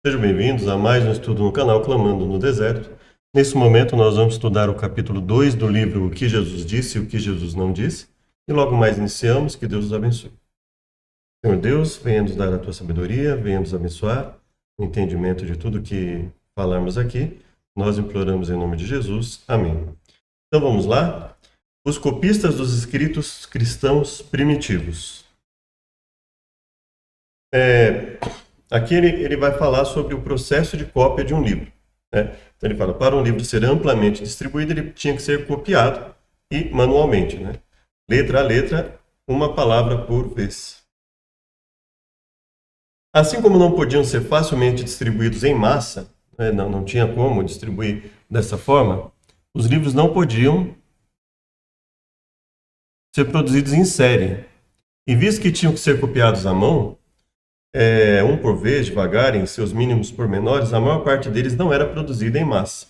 Sejam bem-vindos a mais um estudo no canal Clamando no Deserto. Nesse momento nós vamos estudar o capítulo 2 do livro O que Jesus disse e o que Jesus não disse. E logo mais iniciamos, que Deus os abençoe. Senhor Deus, venha nos dar a tua sabedoria, venha nos abençoar, o entendimento de tudo que falarmos aqui. Nós imploramos em nome de Jesus. Amém. Então vamos lá. Os copistas dos escritos cristãos primitivos. Aqui ele vai falar sobre o processo de cópia de um livro, né? Então ele fala, para um livro ser amplamente distribuído, ele tinha que ser copiado e manualmente, né? Letra a letra, uma palavra por vez. Assim como não podiam ser facilmente distribuídos em massa, né? Não tinha como distribuir dessa forma, os livros não podiam ser produzidos em série. E visto que tinham que ser copiados à mão, um por vez, devagar, em seus mínimos pormenores, a maior parte deles não era produzida em massa.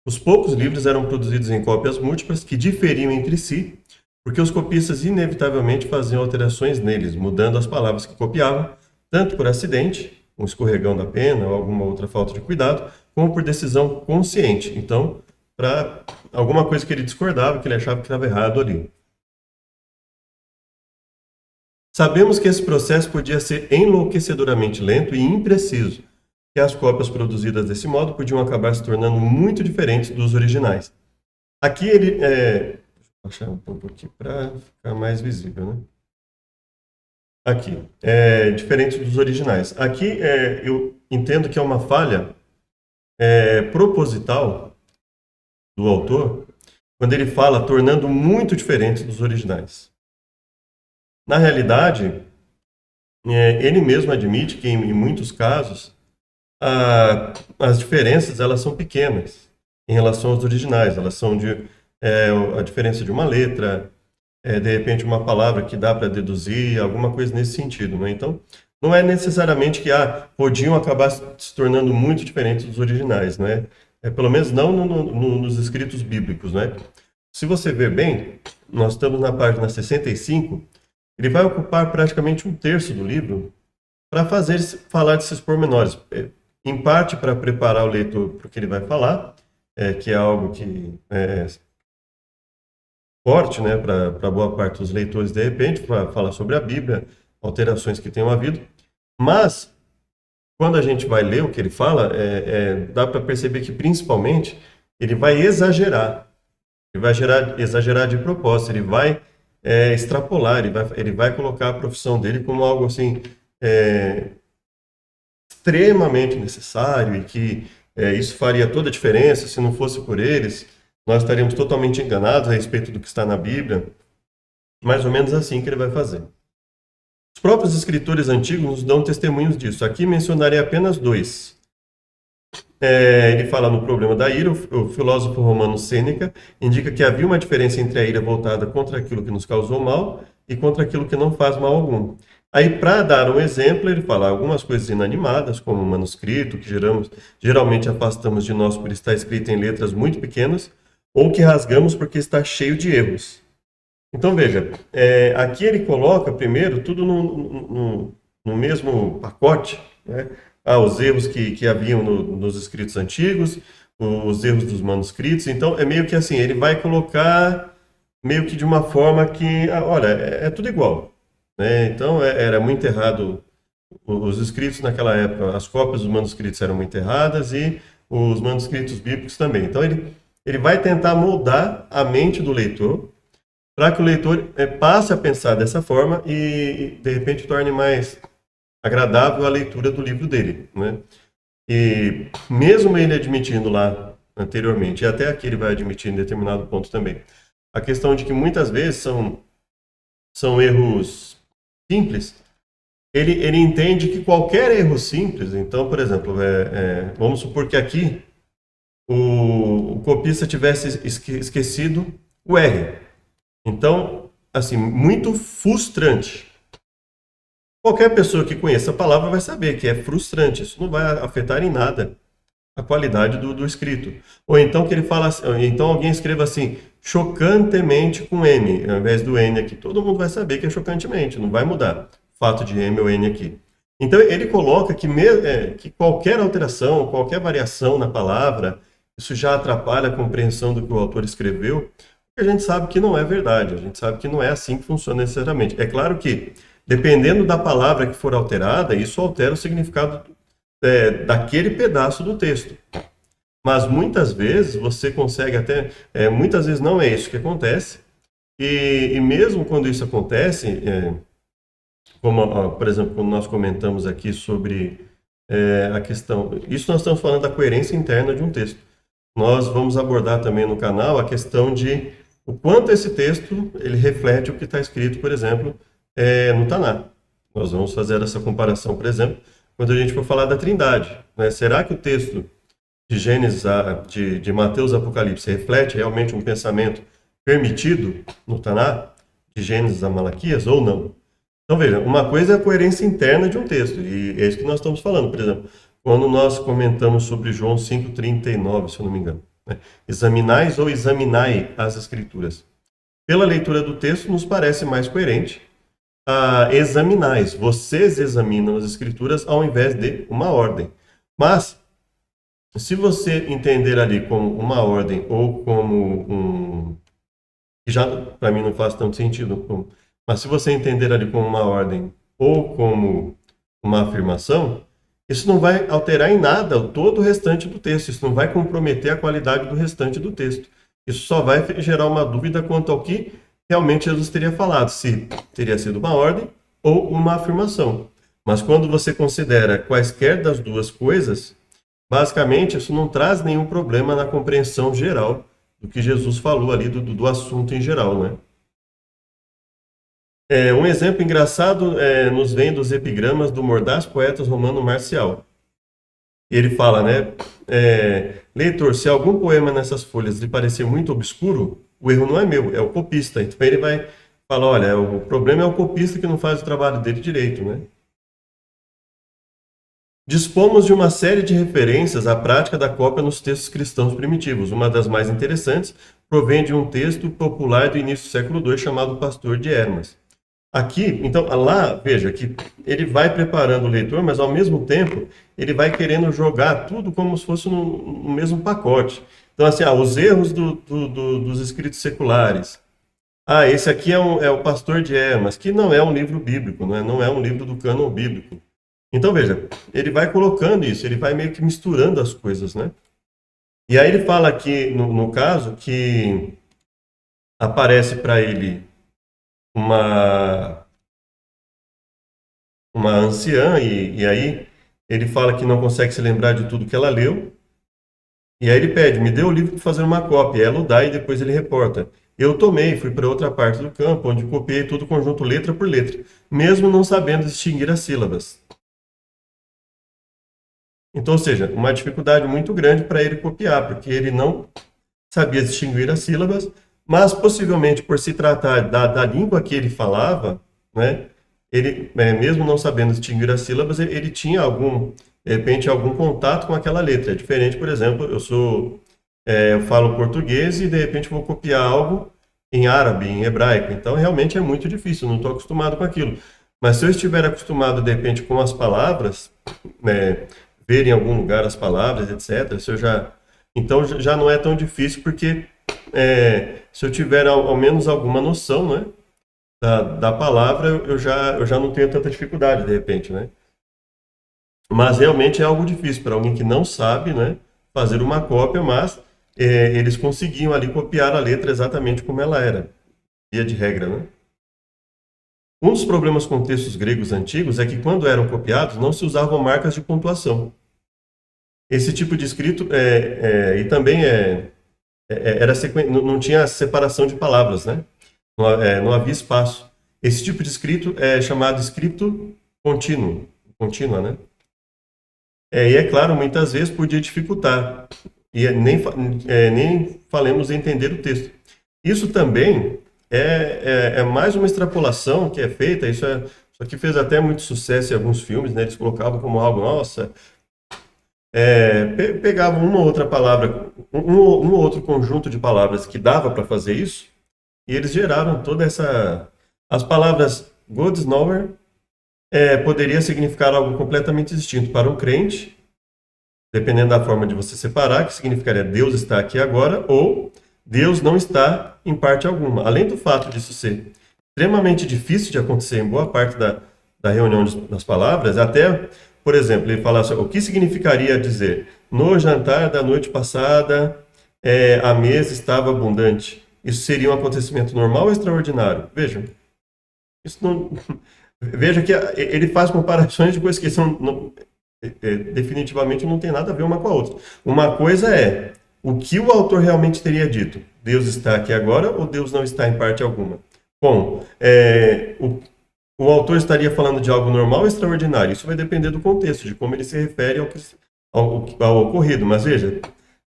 Os poucos livros eram produzidos em cópias múltiplas que diferiam entre si, porque os copistas inevitavelmente faziam alterações neles, mudando as palavras que copiavam, tanto por acidente, um escorregão da pena ou alguma outra falta de cuidado, como por decisão consciente. Então, para alguma coisa que ele discordava, que ele achava que estava errado ali. Sabemos que esse processo podia ser enlouquecedoramente lento e impreciso, que as cópias produzidas desse modo podiam acabar se tornando muito diferentes dos originais. Aqui ele... Vou baixar um pouco aqui para ficar mais visível, né? Aqui, diferente dos originais. Aqui eu entendo que é uma falha proposital do autor, quando ele fala tornando muito diferentes dos originais. Na realidade, ele mesmo admite que, em muitos casos, as diferenças elas são pequenas em relação aos originais. Elas são a diferença de uma letra, de repente uma palavra que dá para deduzir, alguma coisa nesse sentido, né? Então, não é necessariamente que podiam acabar se tornando muito diferentes dos originais, né? Pelo menos não nos escritos bíblicos, né? Se você ver bem, nós estamos na página 65. Ele vai ocupar praticamente um terço do livro para falar desses pormenores. Em parte para preparar o leitor para o que ele vai falar, que é algo que é forte, né, para boa parte dos leitores, de repente, para falar sobre a Bíblia, alterações que tenham havido. Mas, quando a gente vai ler o que ele fala, dá para perceber que, principalmente, ele vai exagerar. Ele vai exagerar de propósito, ele vai extrapolar, ele vai colocar a profissão dele como algo assim extremamente necessário e que isso faria toda a diferença. Se não fosse por eles, nós estaríamos totalmente enganados a respeito do que está na Bíblia. Mais ou menos assim que ele vai fazer. Os próprios escritores antigos nos dão testemunhos disso. Aqui mencionarei apenas dois. Ele fala no problema da ira. O filósofo romano Sêneca indica que havia uma diferença entre a ira voltada contra aquilo que nos causou mal e contra aquilo que não faz mal algum. Aí, para dar um exemplo, ele fala algumas coisas inanimadas, como o manuscrito, que geralmente afastamos de nós por estar escrito em letras muito pequenas, ou que rasgamos porque está cheio de erros. Então, veja, aqui ele coloca primeiro tudo no mesmo pacote, né? Os erros que haviam nos escritos antigos, os erros dos manuscritos. Então, é meio que assim, ele vai colocar meio que de uma forma que, olha, tudo igual, né? Então, era muito errado os escritos naquela época, as cópias dos manuscritos eram muito erradas e os manuscritos bíblicos também. Então, ele vai tentar moldar a mente do leitor para que o leitor passe a pensar dessa forma e, de repente, torne mais agradável a leitura do livro dele, né? E mesmo ele admitindo lá anteriormente, e até aqui ele vai admitir em determinado ponto também, a questão de que muitas vezes são erros simples, ele entende que qualquer erro simples, então, por exemplo, vamos supor que aqui o copista tivesse esquecido o R. Então, assim, muito frustrante. Qualquer pessoa que conheça a palavra vai saber que é frustrante. Isso não vai afetar em nada a qualidade do escrito. Ou então que ele fala, então alguém escreva assim, chocantemente com M, ao invés do N aqui. Todo mundo vai saber que é chocantemente, não vai mudar o fato de M ou N aqui. Então ele coloca que qualquer alteração, qualquer variação na palavra, isso já atrapalha a compreensão do que o autor escreveu, porque a gente sabe que não é verdade, a gente sabe que não é assim que funciona necessariamente. É claro que, dependendo da palavra que for alterada, isso altera o significado daquele pedaço do texto. Mas muitas vezes você consegue até, muitas vezes não é isso que acontece, e mesmo quando isso acontece, como, por exemplo, quando nós comentamos aqui sobre a questão, isso nós estamos falando da coerência interna de um texto. Nós vamos abordar também no canal a questão de o quanto esse texto ele reflete o que está escrito, por exemplo, no Taná. Nós vamos fazer essa comparação, por exemplo, quando a gente for falar da Trindade, né? Será que o texto de Gênesis, de Mateus Apocalipse, reflete realmente um pensamento permitido no Taná, de Gênesis a Malaquias, ou não? Então, veja, uma coisa é a coerência interna de um texto, e é isso que nós estamos falando. Por exemplo, quando nós comentamos sobre João 5,39, se eu não me engano, né? Examinais ou examinai as Escrituras. Pela leitura do texto, nos parece mais coerente examinais. Vocês examinam as Escrituras ao invés de uma ordem. Mas, se você entender ali como uma ordem ou como que já para mim não faz tanto sentido, mas se você entender ali como uma ordem ou como uma afirmação, isso não vai alterar em nada todo o restante do texto, isso não vai comprometer a qualidade do restante do texto. Isso só vai gerar uma dúvida quanto ao que realmente Jesus teria falado, se teria sido uma ordem ou uma afirmação. Mas quando você considera quaisquer das duas coisas, basicamente isso não traz nenhum problema na compreensão geral do que Jesus falou ali, do assunto em geral, né? Um exemplo engraçado nos vem dos epigramas do mordaz poeta romano Marcial. Ele fala, né? Leitor, se algum poema nessas folhas lhe parecer muito obscuro, o erro não é meu, é o copista. Então ele vai falar, olha, o problema é o copista que não faz o trabalho dele direito, né? Dispomos de uma série de referências à prática da cópia nos textos cristãos primitivos. Uma das mais interessantes provém de um texto popular do início do século II chamado Pastor de Hermas. Aqui, então, lá, veja que ele vai preparando o leitor, mas ao mesmo tempo ele vai querendo jogar tudo como se fosse no mesmo pacote. Então, assim, os erros dos escritos seculares. Esse aqui é o Pastor de Hermas, que não é um livro bíblico, não é um livro do cânon bíblico. Então, veja, ele vai colocando isso, ele vai meio que misturando as coisas, né? E aí ele fala aqui, no caso, que aparece para ele uma anciã, e aí ele fala que não consegue se lembrar de tudo que ela leu, e aí ele pede, me dê o livro para fazer uma cópia, ela o dá e depois ele reporta. Eu tomei, fui para outra parte do campo, onde copiei todo o conjunto letra por letra, mesmo não sabendo distinguir as sílabas. Então, ou seja, uma dificuldade muito grande para ele copiar, porque ele não sabia distinguir as sílabas, mas possivelmente por se tratar da língua que ele falava, né, ele, mesmo não sabendo distinguir as sílabas, ele tinha de repente, algum contato com aquela letra. É diferente, por exemplo, eu falo português e de repente vou copiar algo em árabe, em hebraico. Então, realmente é muito difícil, não estou acostumado com aquilo. Mas se eu estiver acostumado, de repente, com as palavras, né, ver em algum lugar as palavras, etc., então já não é tão difícil, porque se eu tiver ao menos alguma noção, né, da palavra, eu já não tenho tanta dificuldade, de repente, né? Mas realmente é algo difícil para alguém que não sabe, né, fazer uma cópia, mas eles conseguiam ali copiar a letra exatamente como ela era, via de regra, né? Um dos problemas com textos gregos antigos é que, quando eram copiados, não se usavam marcas de pontuação. Esse tipo de escrito e também não tinha separação de palavras, né? Não havia espaço. Esse tipo de escrito é chamado escrito contínua, né? E é claro, muitas vezes podia dificultar, e nem falemos em entender o texto. Isso também é mais uma extrapolação que é feita, isso aqui fez até muito sucesso em alguns filmes, né? Eles colocavam como algo, nossa, pegavam uma ou outra palavra, um ou outro conjunto de palavras que dava para fazer isso, e eles geraram toda essa... As palavras God's Nowhere poderia significar algo completamente distinto para um crente, dependendo da forma de você separar, que significaria Deus está aqui agora, ou Deus não está em parte alguma. Além do fato disso ser extremamente difícil de acontecer em boa parte da reunião das palavras, até, por exemplo, ele fala assim, o que significaria dizer, no jantar da noite passada, a mesa estava abundante. Isso seria um acontecimento normal ou extraordinário? Vejam, isso não... Veja que ele faz comparações de coisas que são, definitivamente não tem nada a ver uma com a outra. Uma coisa é o que o autor realmente teria dito. Deus está aqui agora ou Deus não está em parte alguma? Bom, o autor estaria falando de algo normal ou extraordinário? Isso vai depender do contexto, de como ele se refere ao ocorrido. Mas veja,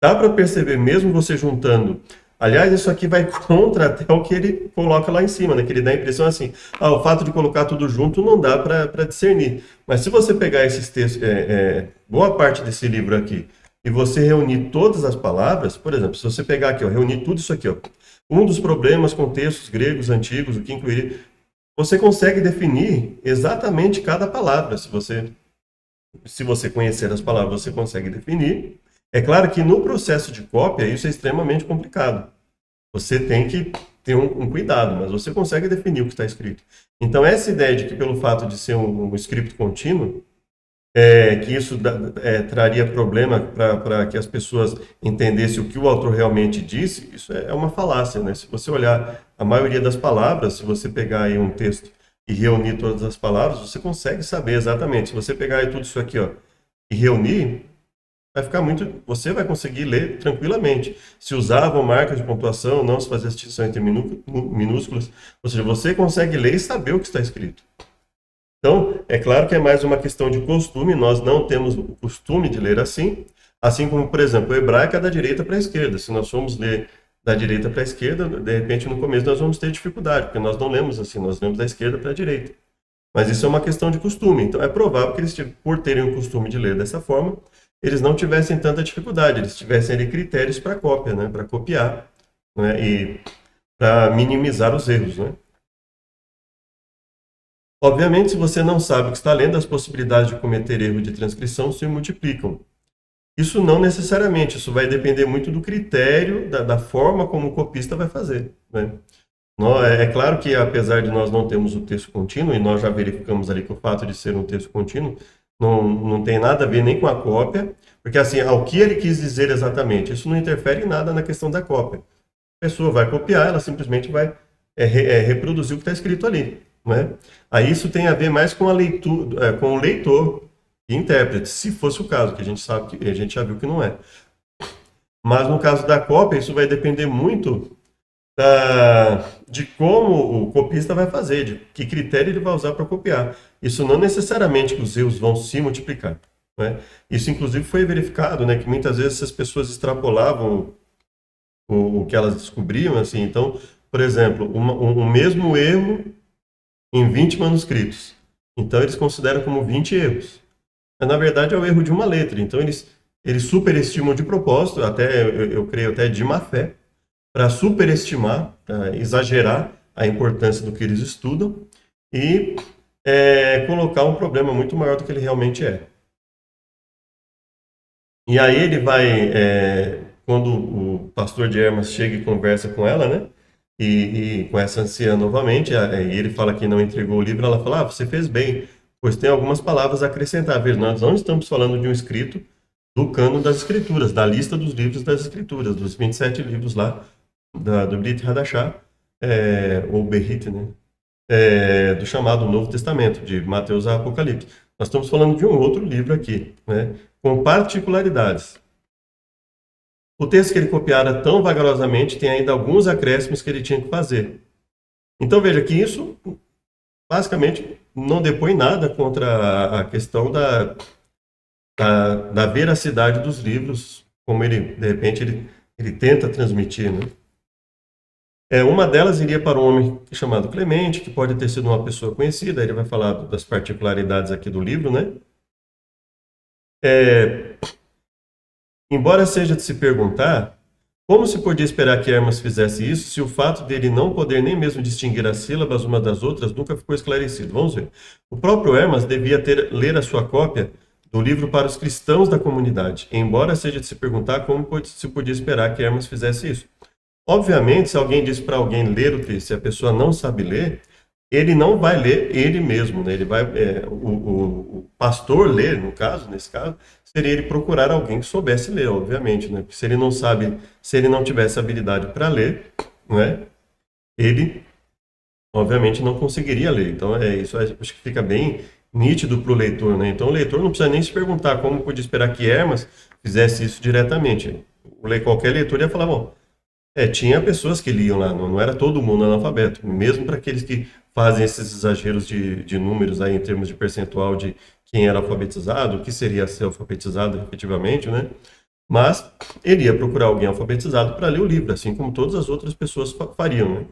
dá para perceber, mesmo você juntando. Aliás, isso aqui vai contra até o que ele coloca lá em cima, né? Que ele dá a impressão assim, o fato de colocar tudo junto não dá para discernir. Mas se você pegar esses textos, boa parte desse livro aqui, e você reunir todas as palavras, por exemplo, se você pegar aqui, reunir tudo isso aqui, um dos problemas com textos gregos antigos, o que incluiria, você consegue definir exatamente cada palavra. Se você conhecer as palavras, você consegue definir. É claro que no processo de cópia isso é extremamente complicado. Você tem que ter um cuidado, mas você consegue definir o que está escrito. Então, essa ideia de que pelo fato de ser um script contínuo, que isso traria problema para que as pessoas entendessem o que o autor realmente disse, isso é uma falácia, né? Se você olhar a maioria das palavras, se você pegar aí um texto e reunir todas as palavras, você consegue saber exatamente. Se você pegar aí tudo isso aqui, e reunir, vai ficar você vai conseguir ler tranquilamente. Se usavam marcas de pontuação, não se fazia distinção entre minúsculas, ou seja, você consegue ler e saber o que está escrito. Então, é claro que é mais uma questão de costume, nós não temos o costume de ler assim como, por exemplo, o hebraico é da direita para a esquerda. Se nós formos ler da direita para a esquerda, de repente no começo nós vamos ter dificuldade, porque nós não lemos assim, nós lemos da esquerda para a direita. Mas isso é uma questão de costume, então é provável que eles, por terem o costume de ler dessa forma, eles não tivessem tanta dificuldade, eles tivessem ali critérios para cópia, né, para copiar, né, e para minimizar os erros, né. Obviamente, se você não sabe o que está lendo, as possibilidades de cometer erro de transcrição se multiplicam. Isso não necessariamente, isso vai depender muito do critério, da forma como o copista vai fazer, né. É claro que, apesar de nós não termos o texto contínuo, e nós já verificamos ali que o fato de ser um texto contínuo não tem nada a ver nem com a cópia, porque assim, ao que ele quis dizer exatamente, isso não interfere em nada na questão da cópia. A pessoa vai copiar, ela simplesmente vai reproduzir o que está escrito ali, né? Aí isso tem a ver mais com a leitura, com o leitor e intérprete, se fosse o caso, que a gente sabe que a gente já viu que não é. Mas no caso da cópia, isso vai depender muito de como o copista vai fazer, de que critério ele vai usar para copiar. Isso não necessariamente que os erros vão se multiplicar, né? Isso, inclusive, foi verificado, né, que muitas vezes as pessoas extrapolavam o que elas descobriam, assim. Então, por exemplo, o mesmo erro em 20 manuscritos. Então, eles consideram como 20 erros. Mas, na verdade, é o erro de uma letra. Então, eles superestimam de propósito, até eu creio até de má fé, para superestimar, pra exagerar a importância do que eles estudam e colocar um problema muito maior do que ele realmente é. E aí ele vai, quando o pastor de Hermas chega e conversa com ela, né? E com essa anciã novamente, e ele fala que não entregou o livro, ela fala, você fez bem, pois tem algumas palavras a acrescentar. Veja, nós não estamos falando de um escrito do cânon das escrituras, da lista dos livros das escrituras, dos 27 livros lá, do Brit Hadashah, ou Berrit, né? Do chamado Novo Testamento, de Mateus a Apocalipse. Nós estamos falando de um outro livro aqui, né? Com particularidades. O texto que ele copiara tão vagarosamente tem ainda alguns acréscimos que ele tinha que fazer. Então veja que isso, basicamente, não depõe nada contra a questão da veracidade dos livros, como ele, de repente, ele tenta transmitir, né? Uma delas iria para um homem chamado Clemente, que pode ter sido uma pessoa conhecida, ele vai falar das particularidades aqui do livro, né? Embora seja de se perguntar Como se podia esperar que Hermas fizesse isso se o fato dele não poder nem mesmo distinguir as sílabas umas das outras nunca ficou esclarecido? Vamos ver. O próprio Hermas devia ler a sua cópia do livro para os cristãos da comunidade, embora seja de se perguntar como se podia esperar que Hermas fizesse isso. Obviamente, se alguém diz para alguém ler o texto e a pessoa não sabe ler, ele não vai ler ele mesmo, né? Ele vai, o pastor ler, no caso, nesse caso, seria ele procurar alguém que soubesse ler, obviamente, né? Porque se ele não sabe, se ele não tivesse habilidade para ler, né? Ele, obviamente, não conseguiria ler. Então, isso acho que fica bem nítido para o leitor, né? Então, o leitor não precisa nem se perguntar como podia esperar que Hermas fizesse isso diretamente. Qualquer leitor ia falar, bom, tinha pessoas que liam lá, não era todo mundo analfabeto, mesmo para aqueles que fazem esses exageros de números aí em termos de percentual de quem era alfabetizado, o que seria ser alfabetizado efetivamente, né? Mas ele ia procurar alguém alfabetizado para ler o livro, assim como todas as outras pessoas fariam, né?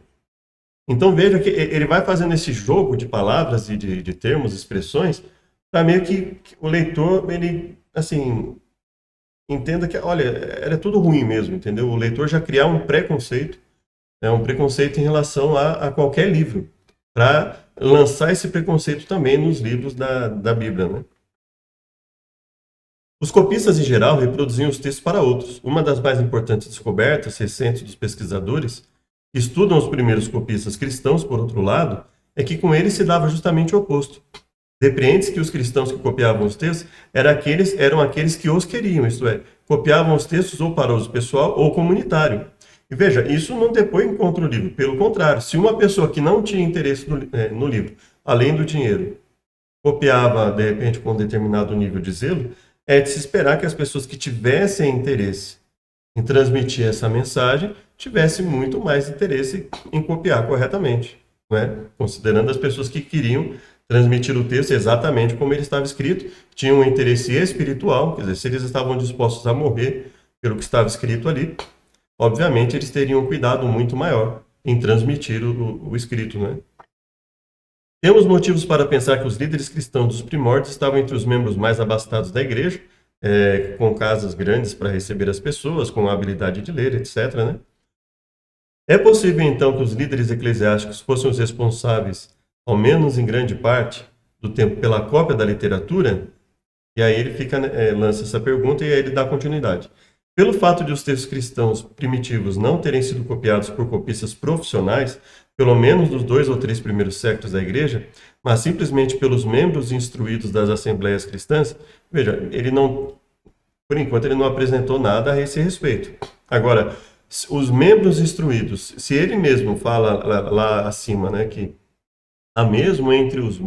Então veja que ele vai fazendo esse jogo de palavras e de termos, expressões, para meio que o leitor, ele, assim, entenda que, olha, era tudo ruim mesmo, entendeu? O leitor já criar um preconceito, né, um preconceito em relação a qualquer livro, para lançar esse preconceito também nos livros da Bíblia, né? Os copistas, em geral, reproduziam os textos para outros. Uma das mais importantes descobertas recentes dos pesquisadores que estudam os primeiros copistas cristãos, por outro lado, é que com eles se dava justamente o oposto. Depreende-se que os cristãos que copiavam os textos eram aqueles que os queriam, isto é, copiavam os textos ou para uso pessoal ou comunitário. E veja, isso não depõe contra o livro. Pelo contrário, se uma pessoa que não tinha interesse no livro, além do dinheiro, copiava, de repente, com um determinado nível de zelo, é de se esperar que as pessoas que tivessem interesse em transmitir essa mensagem tivessem muito mais interesse em copiar corretamente, né? Considerando as pessoas que queriam transmitir o texto exatamente como ele estava escrito, tinham um interesse espiritual, quer dizer, se eles estavam dispostos a morrer pelo que estava escrito ali, obviamente eles teriam um cuidado muito maior em transmitir o escrito, né? Temos motivos para pensar que os líderes cristãos dos primórdios estavam entre os membros mais abastados da igreja, com casas grandes para receber as pessoas, com a habilidade de ler, etc., né? É possível, então, que os líderes eclesiásticos fossem os responsáveis, ao menos em grande parte, do tempo pela cópia da literatura? E aí ele lança essa pergunta e aí ele dá continuidade. Pelo fato de os textos cristãos primitivos não terem sido copiados por copistas profissionais, pelo menos nos 2 ou 3 primeiros séculos da igreja, mas simplesmente pelos membros instruídos das assembleias cristãs, veja, ele não, por enquanto, ele não apresentou nada a esse respeito. Agora, os membros instruídos, se ele mesmo fala lá acima, né, que há mesmo entre os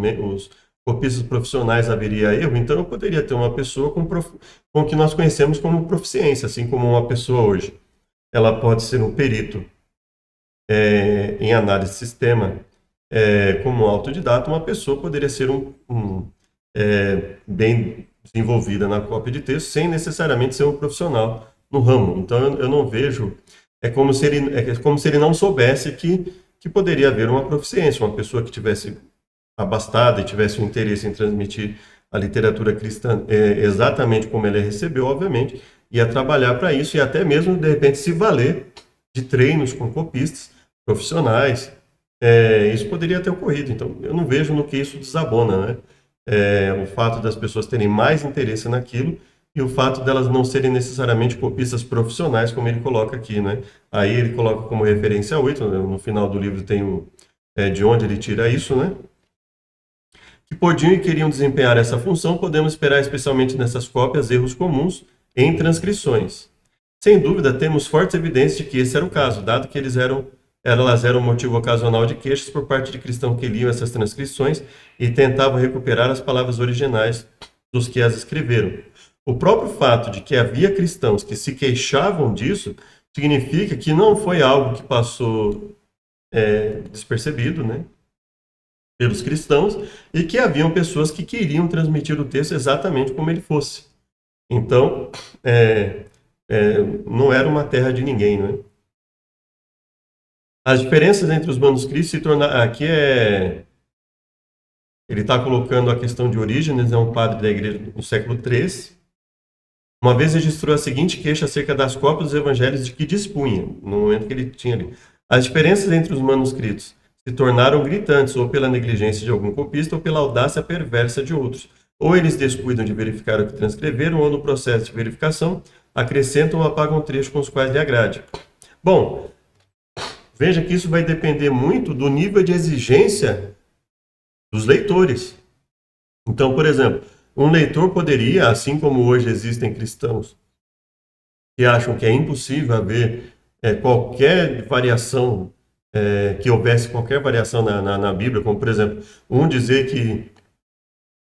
copistas profissionais haveria erro, então eu poderia ter uma pessoa com o que nós conhecemos como proficiência, assim como uma pessoa hoje. Ela pode ser um perito em análise de sistema, como autodidata, uma pessoa poderia ser bem desenvolvida na cópia de texto, sem necessariamente ser um profissional no ramo. Então eu não vejo, é como se ele não soubesse que poderia haver uma proficiência, uma pessoa que tivesse abastada e tivesse um interesse em transmitir a literatura cristã exatamente como ele recebeu, obviamente, ia trabalhar para isso e até mesmo, de repente, se valer de treinos com copistas profissionais. Isso poderia ter ocorrido. Então, eu não vejo no que isso desabona, né? O fato das pessoas terem mais interesse naquilo e o fato delas não serem necessariamente copistas profissionais, como ele coloca aqui, né? Aí ele coloca como referência 8, né? No final do livro tem de onde ele tira isso, né? Que podiam e queriam desempenhar essa função, podemos esperar especialmente nessas cópias erros comuns em transcrições. Sem dúvida, temos fortes evidências de que esse era o caso, dado que elas eram motivo ocasional de queixas por parte de cristãos que liam essas transcrições e tentavam recuperar as palavras originais dos que as escreveram. O próprio fato de que havia cristãos que se queixavam disso significa que não foi algo que passou despercebido, né, pelos cristãos, e que haviam pessoas que queriam transmitir o texto exatamente como ele fosse. Então, não era uma terra de ninguém, né? As diferenças entre os manuscritos se tornaram... Aqui ele está colocando a questão de Orígenes, um padre da igreja do século III, Uma vez registrou a seguinte queixa acerca das cópias dos evangelhos de que dispunha, no momento que ele tinha ali. As diferenças entre os manuscritos se tornaram gritantes, ou pela negligência de algum copista, ou pela audácia perversa de outros. Ou eles descuidam de verificar o que transcreveram, ou no processo de verificação acrescentam ou apagam trechos com os quais lhe agrade. Bom, veja que isso vai depender muito do nível de exigência dos leitores. Então, por exemplo, um leitor poderia, assim como hoje existem cristãos que acham que é impossível haver qualquer variação, que houvesse qualquer variação na Bíblia, como por exemplo, um dizer que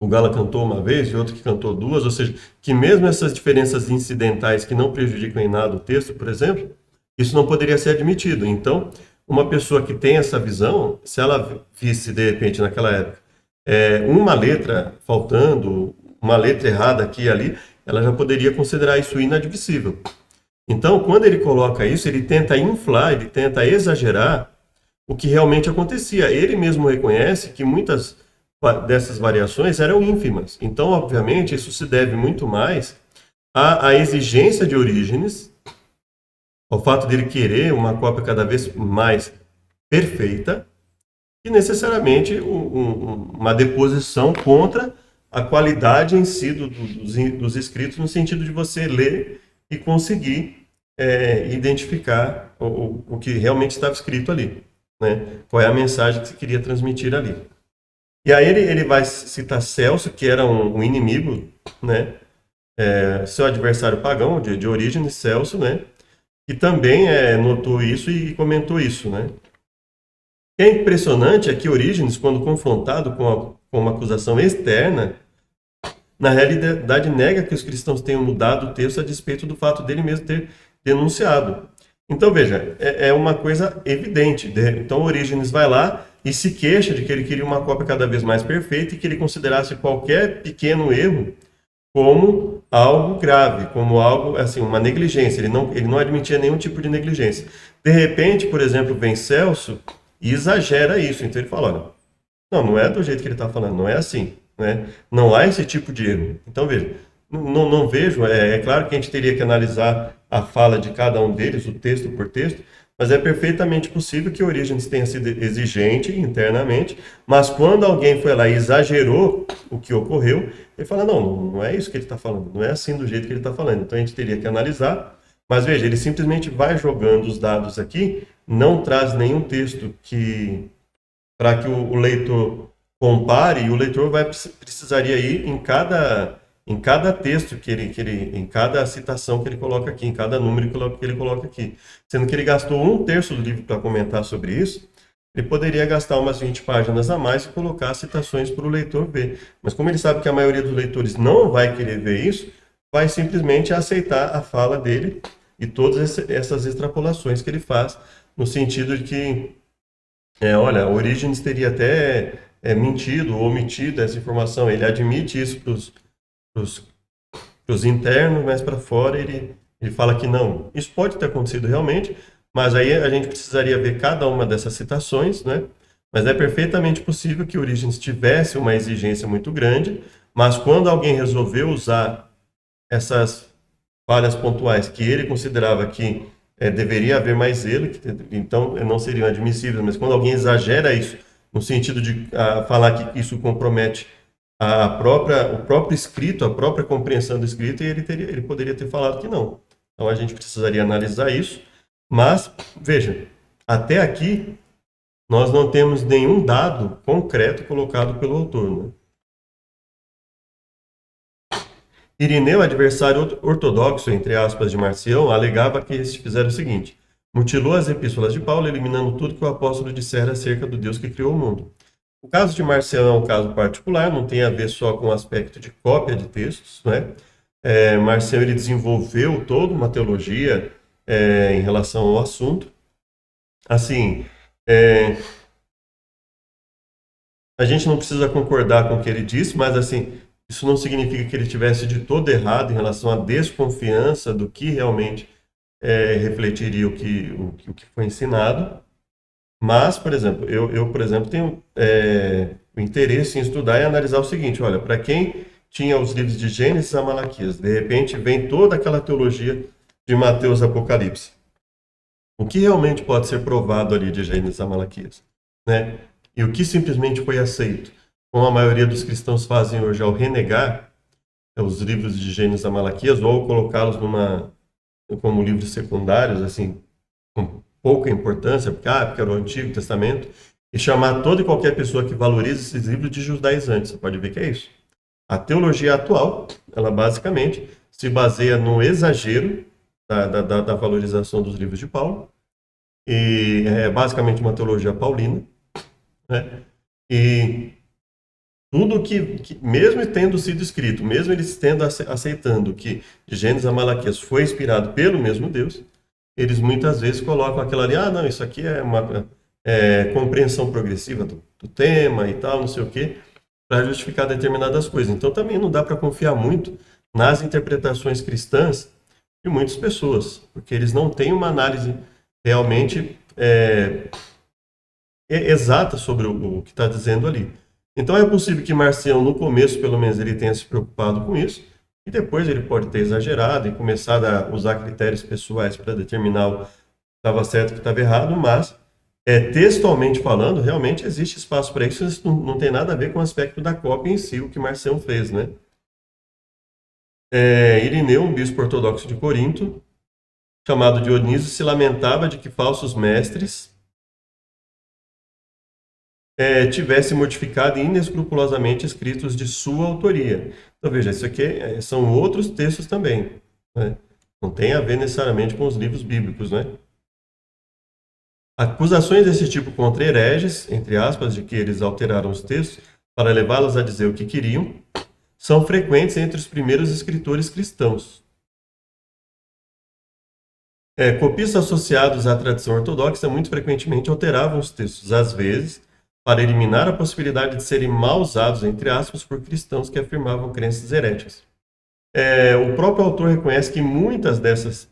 o Gala cantou uma vez e outro que cantou duas, ou seja, que mesmo essas diferenças incidentais que não prejudicam em nada o texto, por exemplo, isso não poderia ser admitido. Então, uma pessoa que tem essa visão, se ela visse de repente naquela época uma letra faltando, uma letra errada aqui e ali, ela já poderia considerar isso inadmissível. Então, quando ele coloca isso, ele tenta inflar, ele tenta exagerar o que realmente acontecia. Ele mesmo reconhece que muitas dessas variações eram ínfimas. Então, obviamente, isso se deve muito mais à exigência de Orígenes, ao fato dele querer uma cópia cada vez mais perfeita, e necessariamente uma deposição contra a qualidade em si dos escritos, no sentido de você ler e conseguir identificar o que realmente estava escrito ali, né? Qual é a mensagem que se queria transmitir ali. E aí ele vai citar Celso, que era um inimigo, né? Seu adversário pagão, de origem, Celso, né? Que também notou isso e comentou isso, né? O que é impressionante é que Orígenes, quando confrontado com uma acusação externa, na realidade nega que os cristãos tenham mudado o texto a despeito do fato dele mesmo ter denunciado. Então, veja, é uma coisa evidente. Então, Orígenes vai lá e se queixa de que ele queria uma cópia cada vez mais perfeita e que ele considerasse qualquer pequeno erro como algo grave, como algo, assim, uma negligência. Ele não admitia nenhum tipo de negligência. De repente, por exemplo, vem Celso e exagera isso. Então ele fala, olha, não é do jeito que ele está falando, não é assim, né? Não há esse tipo de erro. Então, veja, não vejo, é claro que a gente teria que analisar a fala de cada um deles, o texto por texto, mas é perfeitamente possível que Orígenes tenha sido exigente internamente, mas quando alguém foi lá e exagerou o que ocorreu, ele fala, não é isso que ele está falando, não é assim do jeito que ele está falando. Então a gente teria que analisar, mas veja, ele simplesmente vai jogando os dados aqui, não traz nenhum texto para que o leitor compare, e o leitor precisaria ir em cada texto em cada citação que ele coloca aqui, em cada número que ele coloca aqui. Sendo que ele gastou 1/3 do livro para comentar sobre isso, ele poderia gastar umas 20 páginas a mais e colocar citações para o leitor ver. Mas como ele sabe que a maioria dos leitores não vai querer ver isso, vai simplesmente aceitar a fala dele e todas essas extrapolações que ele faz, no sentido de que, olha, Orígenes teria até mentido ou omitido essa informação. Ele admite isso para os internos, mas para fora ele fala que não. Isso pode ter acontecido realmente, mas aí a gente precisaria ver cada uma dessas citações, né? Mas é perfeitamente possível que Orígenes tivesse uma exigência muito grande, mas quando alguém resolveu usar essas falhas pontuais que ele considerava que deveria haver mais zelo, então não seriam admissíveis, mas quando alguém exagera isso, no sentido de falar que isso compromete o próprio escrito, a própria compreensão do escrito, e ele poderia ter falado que não. Então a gente precisaria analisar isso, mas, veja, até aqui nós não temos nenhum dado concreto colocado pelo autor, né? Irineu, adversário ortodoxo, entre aspas, de Marcião, alegava que estes fizeram o seguinte: mutilou as epístolas de Paulo, eliminando tudo que o apóstolo dissera acerca do Deus que criou o mundo. O caso de Marcião é um caso particular, não tem a ver só com o aspecto de cópia de textos, né? Marcião ele desenvolveu toda uma teologia em relação ao assunto. Assim, a gente não precisa concordar com o que ele disse, mas assim, isso não significa que ele tivesse de todo errado em relação à desconfiança do que realmente refletiria o que foi ensinado. Mas, por exemplo, eu por exemplo, tenho o interesse em estudar e analisar o seguinte: olha, para quem tinha os livros de Gênesis a Malaquias. De repente vem toda aquela teologia de Mateus a Apocalipse. O que realmente pode ser provado ali de Gênesis a Malaquias, né? E o que simplesmente foi aceito, como a maioria dos cristãos fazem hoje ao renegar os livros de Gênesis a Malaquias ou colocá-los como livros secundários, assim, com pouca importância, porque era o Antigo Testamento, e chamar toda e qualquer pessoa que valoriza esses livros de judaizantes. Você pode ver que é isso. A teologia atual, ela basicamente se baseia no exagero da valorização dos livros de Paulo, e é basicamente uma teologia paulina, né? E tudo que, mesmo tendo sido escrito, mesmo eles aceitando que de Gênesis a Malaquias foi inspirado pelo mesmo Deus, eles muitas vezes colocam aquilo ali, não, isso aqui é uma compreensão progressiva do tema e tal, não sei o quê, para justificar determinadas coisas. Então também não dá para confiar muito nas interpretações cristãs de muitas pessoas, porque eles não têm uma análise realmente exata sobre o que está dizendo ali. Então é possível que Marcião, no começo, pelo menos, ele tenha se preocupado com isso, e depois ele pode ter exagerado e começado a usar critérios pessoais para determinar o que estava certo e o que estava errado, mas, textualmente falando, realmente existe espaço para isso, isso não tem nada a ver com o aspecto da cópia em si, o que Marcião fez, né? Irineu, um bispo ortodoxo de Corinto, chamado Dionísio, se lamentava de que falsos mestres tivesse modificado inescrupulosamente escritos de sua autoria. Então, veja, isso aqui são outros textos também, né? Não tem a ver necessariamente com os livros bíblicos, né? Acusações desse tipo contra hereges, entre aspas, de que eles alteraram os textos para levá-los a dizer o que queriam, são frequentes entre os primeiros escritores cristãos. Copistas associados à tradição ortodoxa muito frequentemente alteravam os textos, às vezes, para eliminar a possibilidade de serem mal usados, entre aspas, por cristãos que afirmavam crenças heréticas. O próprio autor reconhece que muitos desses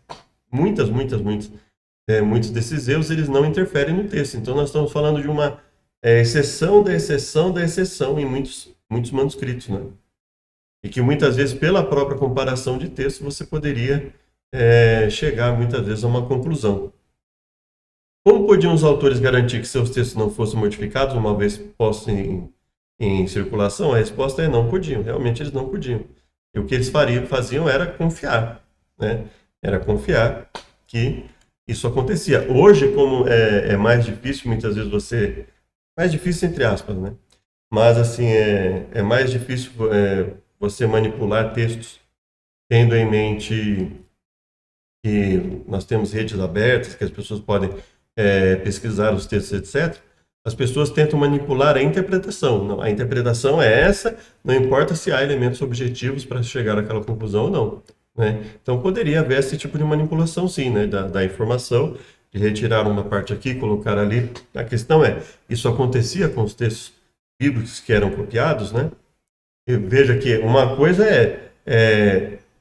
erros, eles não interferem no texto. Então, nós estamos falando de uma exceção da exceção da exceção em muitos manuscritos, né? E que muitas vezes, pela própria comparação de texto, você poderia chegar muitas vezes a uma conclusão. Como podiam os autores garantir que seus textos não fossem modificados uma vez postos em circulação? A resposta é não podiam, realmente eles não podiam. E o que eles faziam era confiar, né? Era confiar que isso acontecia. Hoje, como é mais difícil, muitas vezes mais difícil entre aspas, né? Mas assim, é mais difícil você manipular textos tendo em mente que nós temos redes abertas, que as pessoas podem pesquisar os textos, etc. As pessoas tentam manipular a interpretação. Não, a interpretação é essa, não importa se há elementos objetivos para chegar àquela conclusão ou não, né? Então poderia haver esse tipo de manipulação, sim, né? Da informação, de retirar uma parte aqui, colocar ali. A questão isso acontecia com os textos bíblicos que eram copiados, né? E veja que uma coisa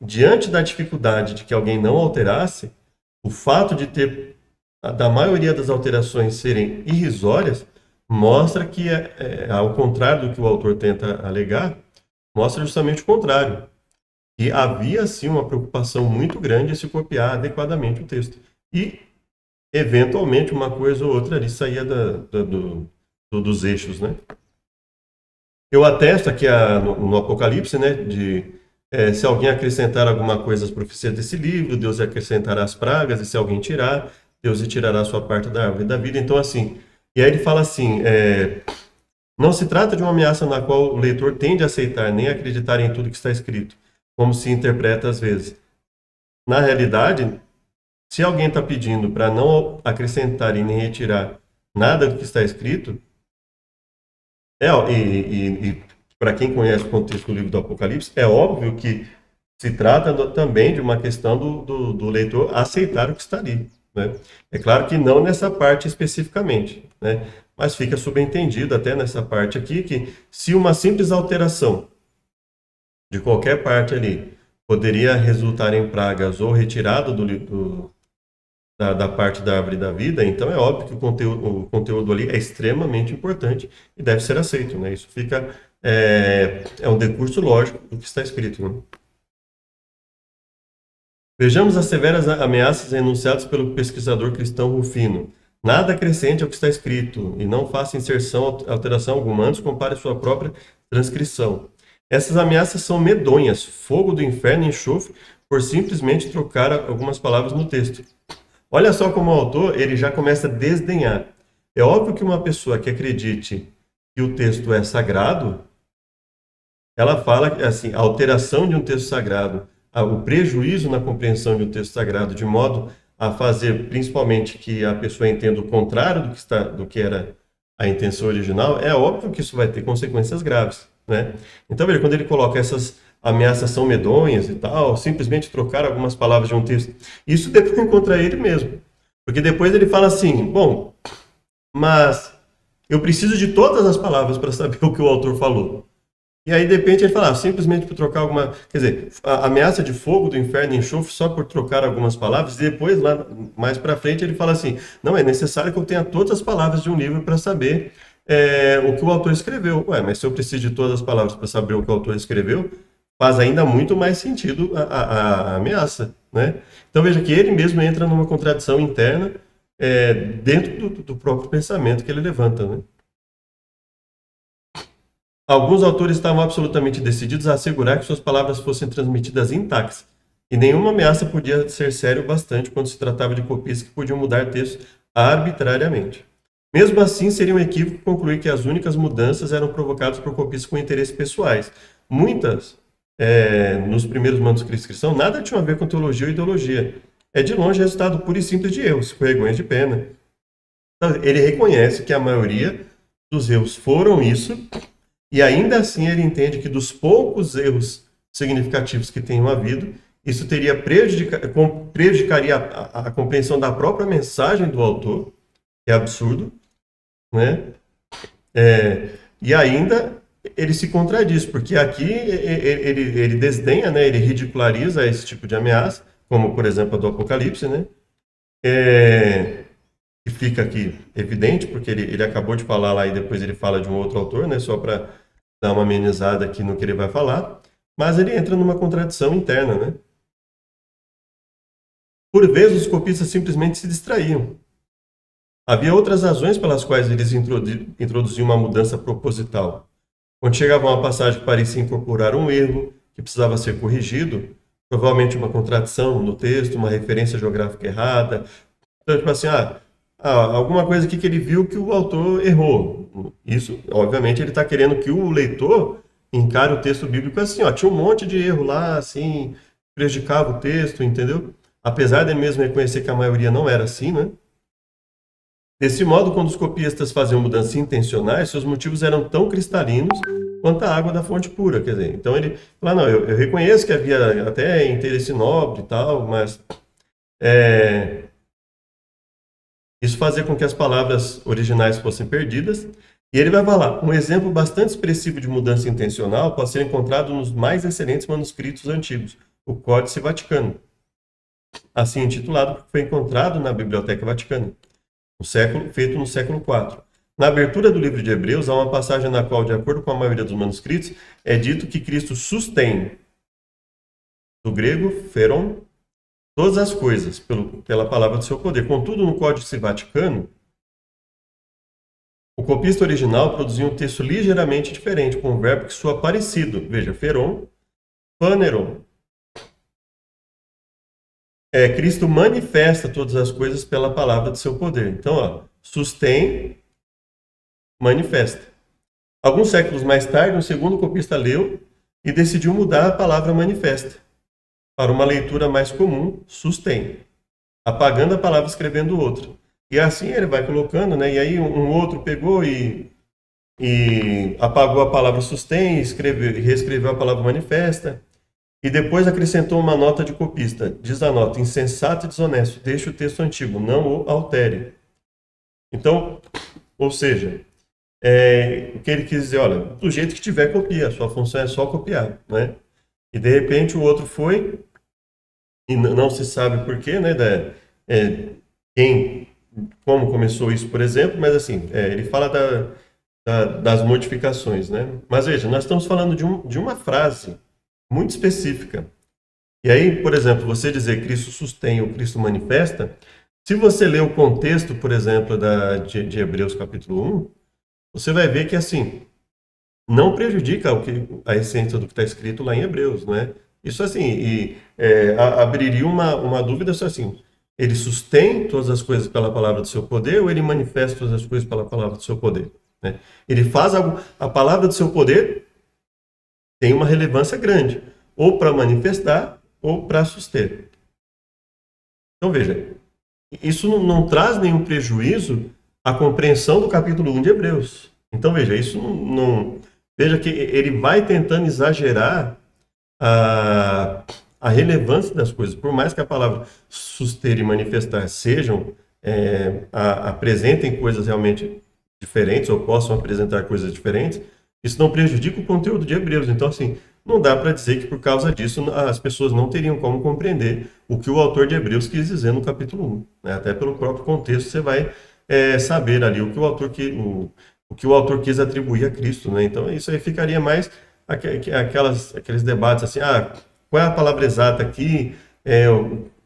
diante da dificuldade de que alguém não alterasse, o fato de da maioria das alterações serem irrisórias, mostra que, ao contrário do que o autor tenta alegar, mostra justamente o contrário. E havia, sim, uma preocupação muito grande em se copiar adequadamente o texto. E, eventualmente, uma coisa ou outra ali saía dos eixos, né? Eu atesto aqui no Apocalipse, né, se alguém acrescentar alguma coisa às profecias desse livro, Deus acrescentará as pragas, e se alguém tirar, Deus retirará a sua parte da árvore da vida. Então, assim, e aí ele fala assim, não se trata de uma ameaça na qual o leitor tende a aceitar, nem acreditar em tudo que está escrito, como se interpreta às vezes. Na realidade, se alguém está pedindo para não acrescentar e nem retirar nada do que está escrito, e para quem conhece o contexto do livro do Apocalipse, é óbvio que se trata também de uma questão do leitor aceitar o que está ali, né? É claro que não nessa parte especificamente, né? Mas fica subentendido até nessa parte aqui que se uma simples alteração de qualquer parte ali poderia resultar em pragas ou retirada da parte da árvore da vida, então é óbvio que o conteúdo ali é extremamente importante e deve ser aceito, né? Isso fica é um decurso lógico do que está escrito. Né? Vejamos as severas ameaças enunciadas pelo pesquisador cristão Rufino. Nada acrescente ao que está escrito, e não faça inserção, alteração alguma, antes compare sua própria transcrição. Essas ameaças são medonhas, fogo do inferno e enxofre, por simplesmente trocar algumas palavras no texto. Olha só como o autor ele já começa a desdenhar. É óbvio que uma pessoa que acredite que o texto é sagrado, ela fala assim, a alteração de um texto sagrado, o prejuízo na compreensão de um texto sagrado, de modo a fazer, principalmente, que a pessoa entenda o contrário do que era a intenção original, é óbvio que isso vai ter consequências graves, né? Então, veja, quando ele coloca essas ameaças são medonhas e tal, simplesmente trocar algumas palavras de um texto, isso depõe contra ele mesmo. Porque depois ele fala assim, bom, mas eu preciso de todas as palavras para saber o que o autor falou. E aí, de repente, ele fala, simplesmente por trocar alguma. Quer dizer, a ameaça de fogo do inferno e enxofre só por trocar algumas palavras, e depois, lá mais para frente, ele fala assim: não, é necessário que eu tenha todas as palavras de um livro para saber o que o autor escreveu. Ué, mas se eu preciso de todas as palavras para saber o que o autor escreveu, faz ainda muito mais sentido a ameaça, né? Então veja que ele mesmo entra numa contradição interna dentro do próprio pensamento que ele levanta, né? Alguns autores estavam absolutamente decididos a assegurar que suas palavras fossem transmitidas intactas, e nenhuma ameaça podia ser séria o bastante quando se tratava de copias que podiam mudar textos arbitrariamente. Mesmo assim, seria um equívoco concluir que as únicas mudanças eram provocadas por copias com interesses pessoais. Muitas, nos primeiros manuscritos cristãos, nada tinha a ver com teologia ou ideologia. É de longe resultado puro e simples de erros, escorregões de pena. Então, ele reconhece que a maioria dos erros foram isso, e ainda assim ele entende que dos poucos erros significativos que tenham havido, isso prejudicaria a compreensão da própria mensagem do autor, que é absurdo, né? E ainda ele se contradiz, porque aqui ele desdenha, né? Ele ridiculariza esse tipo de ameaça, como por exemplo a do Apocalipse, né? Que fica aqui evidente, porque ele acabou de falar lá e depois ele fala de um outro autor, né? Só para dar uma amenizada aqui no que ele vai falar, mas ele entra numa contradição interna, né? Por vezes os copistas simplesmente se distraíam. Havia outras razões pelas quais eles introduziam uma mudança proposital. Quando chegavam a uma passagem que parecia incorporar um erro, que precisava ser corrigido, provavelmente uma contradição no texto, uma referência geográfica errada. Então, tipo assim, alguma coisa aqui que ele viu que o autor errou. Isso, obviamente, ele está querendo que o leitor encare o texto bíblico assim, tinha um monte de erro lá, assim, prejudicava o texto, entendeu? Apesar dele mesmo reconhecer que a maioria não era assim, né? Desse modo, quando os copistas faziam mudanças intencionais, seus motivos eram tão cristalinos quanto a água da fonte pura, quer dizer. Então ele fala, não, eu reconheço que havia até interesse nobre e tal, mas isso fazia com que as palavras originais fossem perdidas. E ele vai falar, um exemplo bastante expressivo de mudança intencional pode ser encontrado nos mais excelentes manuscritos antigos, o Códice Vaticano, assim intitulado porque foi encontrado na Biblioteca Vaticana, feito no século IV. Na abertura do livro de Hebreus, há uma passagem na qual, de acordo com a maioria dos manuscritos, é dito que Cristo sustém, do grego, feron, todas as coisas, pela palavra do seu poder. Contudo, no Códice Vaticano, o copista original produziu um texto ligeiramente diferente, com um verbo que soa parecido. Veja, feron, paneron. Cristo manifesta todas as coisas pela palavra do seu poder. Então, sustém, manifesta. Alguns séculos mais tarde, um segundo copista leu e decidiu mudar a palavra manifesta para uma leitura mais comum, sustém, apagando a palavra e escrevendo outra. E assim ele vai colocando, né? E aí um outro pegou e apagou a palavra sustém, reescreveu a palavra manifesta, e depois acrescentou uma nota de copista. Diz a nota, insensato e desonesto, deixe o texto antigo, não o altere. Então, ou seja, o que ele quis dizer, olha, do jeito que tiver, copia, a sua função é só copiar, né? E de repente o outro foi, e não se sabe por quê, né? Como começou isso, por exemplo, mas assim, ele fala das modificações, né? Mas veja, nós estamos falando de uma frase muito específica. E aí, por exemplo, você dizer Cristo sustém ou Cristo manifesta, se você ler o contexto, por exemplo, de Hebreus capítulo 1, você vai ver que assim, não prejudica a essência do que está escrito lá em Hebreus, né? Isso assim, abriria uma dúvida só assim, ele sustém todas as coisas pela palavra do seu poder ou ele manifesta todas as coisas pela palavra do seu poder? Né? Ele faz algo, a palavra do seu poder tem uma relevância grande, ou para manifestar ou para suster. Então veja, isso não traz nenhum prejuízo à compreensão do capítulo 1 de Hebreus. Então veja, isso veja que ele vai tentando exagerar a, a relevância das coisas. Por mais que a palavra suster e manifestar sejam, apresentem coisas realmente diferentes ou possam apresentar coisas diferentes, isso não prejudica o conteúdo de Hebreus. Então, assim, não dá para dizer que por causa disso as pessoas não teriam como compreender o que o autor de Hebreus quis dizer no capítulo 1. Né? Até pelo próprio contexto você vai saber ali o que o autor quis atribuir a Cristo. Né? Então, isso aí ficaria mais aqueles debates assim, qual é a palavra exata aqui,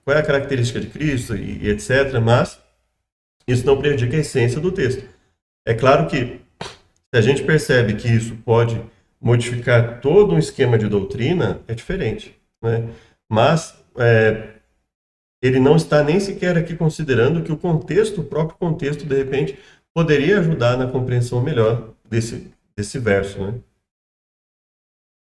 qual é a característica de Cristo e etc. Mas isso não prejudica a essência do texto. É claro que se a gente percebe que isso pode modificar todo um esquema de doutrina, é diferente. Né? Mas ele não está nem sequer aqui considerando que o próprio contexto, de repente, poderia ajudar na compreensão melhor desse verso. Né?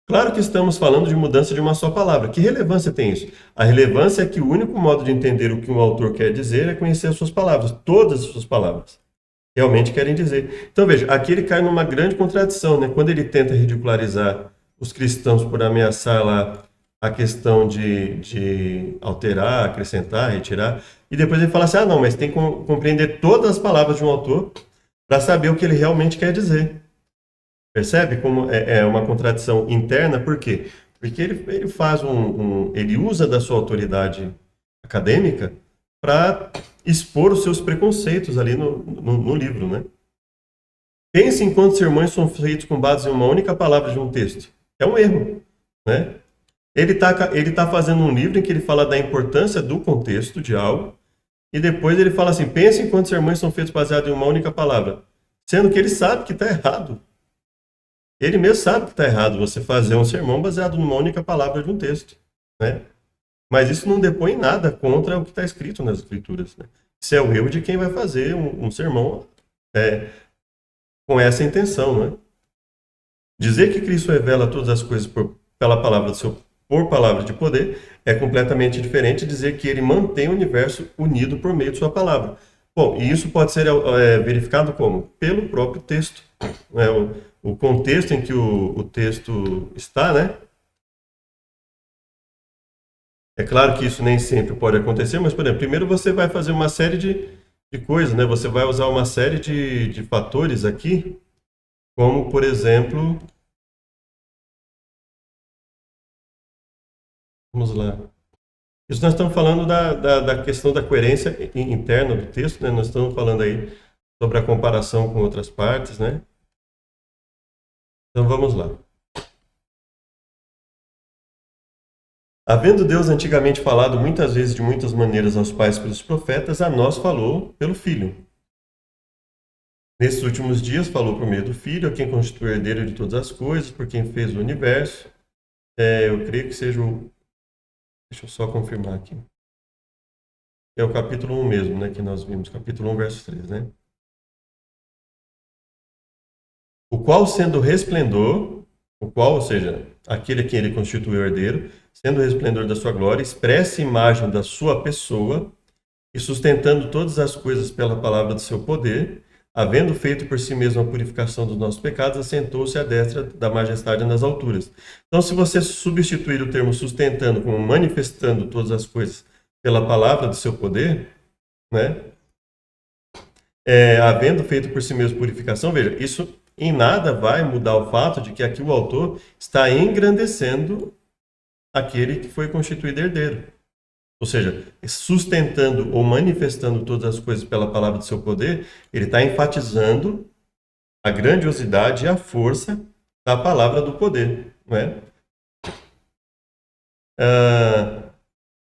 Claro que estamos falando de mudança de uma só palavra. Que relevância tem isso? A relevância é que o único modo de entender o que um autor quer dizer é conhecer as suas palavras, todas as suas palavras. Realmente querem dizer. Então veja, aqui ele cai numa grande contradição, né? Quando ele tenta ridicularizar os cristãos por ameaçar lá a questão de alterar, acrescentar, retirar, e depois ele fala assim, não, mas tem que compreender todas as palavras de um autor para saber o que ele realmente quer dizer. Percebe como é uma contradição interna? Por quê? Porque ele faz ele usa da sua autoridade acadêmica para expor os seus preconceitos ali no livro, né? Pense em quantos sermões são feitos com base em uma única palavra de um texto. É um erro, né? Ele tá fazendo um livro em que ele fala da importância do contexto de algo e depois ele fala assim, pense em quantos sermões são feitos baseados em uma única palavra, sendo que ele sabe que está errado. Ele mesmo sabe que está errado você fazer um sermão baseado numa única palavra de um texto, né? Mas isso não depõe nada contra o que está escrito nas Escrituras. Né? Isso é o erro de quem vai fazer um sermão com essa intenção. Né? Dizer que Cristo revela todas as coisas pela palavra por palavra de poder é completamente diferente de dizer que ele mantém o universo unido por meio de sua palavra. Bom, e isso pode ser verificado como? Pelo próprio texto. Né? O contexto em que o texto está, né? É claro que isso nem sempre pode acontecer, mas, por exemplo, primeiro você vai fazer uma série de coisas, né? Você vai usar uma série de fatores aqui, como, por exemplo, vamos lá. Isso nós estamos falando da questão da coerência interna do texto, né? Nós estamos falando aí sobre a comparação com outras partes, né? Então vamos lá. Havendo Deus antigamente falado muitas vezes de muitas maneiras aos pais pelos profetas, a nós falou pelo Filho. Nesses últimos dias falou por meio do Filho, a quem constituiu herdeiro de todas as coisas, por quem fez o universo. Eu creio que seja o... Deixa eu só confirmar aqui. É o capítulo 1 mesmo, né, que nós vimos, capítulo 1, verso 3, né? O qual sendo resplendor, ou seja, aquele a quem ele constituiu herdeiro, sendo o resplendor da sua glória, expressa imagem da sua pessoa e sustentando todas as coisas pela palavra do seu poder, havendo feito por si mesmo a purificação dos nossos pecados, assentou-se à destra da majestade nas alturas. Então, se você substituir o termo sustentando como manifestando todas as coisas pela palavra do seu poder, né? Havendo feito por si mesmo purificação, veja, isso em nada vai mudar o fato de que aqui o autor está engrandecendo aquele que foi constituído herdeiro. Ou seja, sustentando ou manifestando todas as coisas pela palavra do seu poder, ele está enfatizando a grandiosidade e a força da palavra do poder, não é?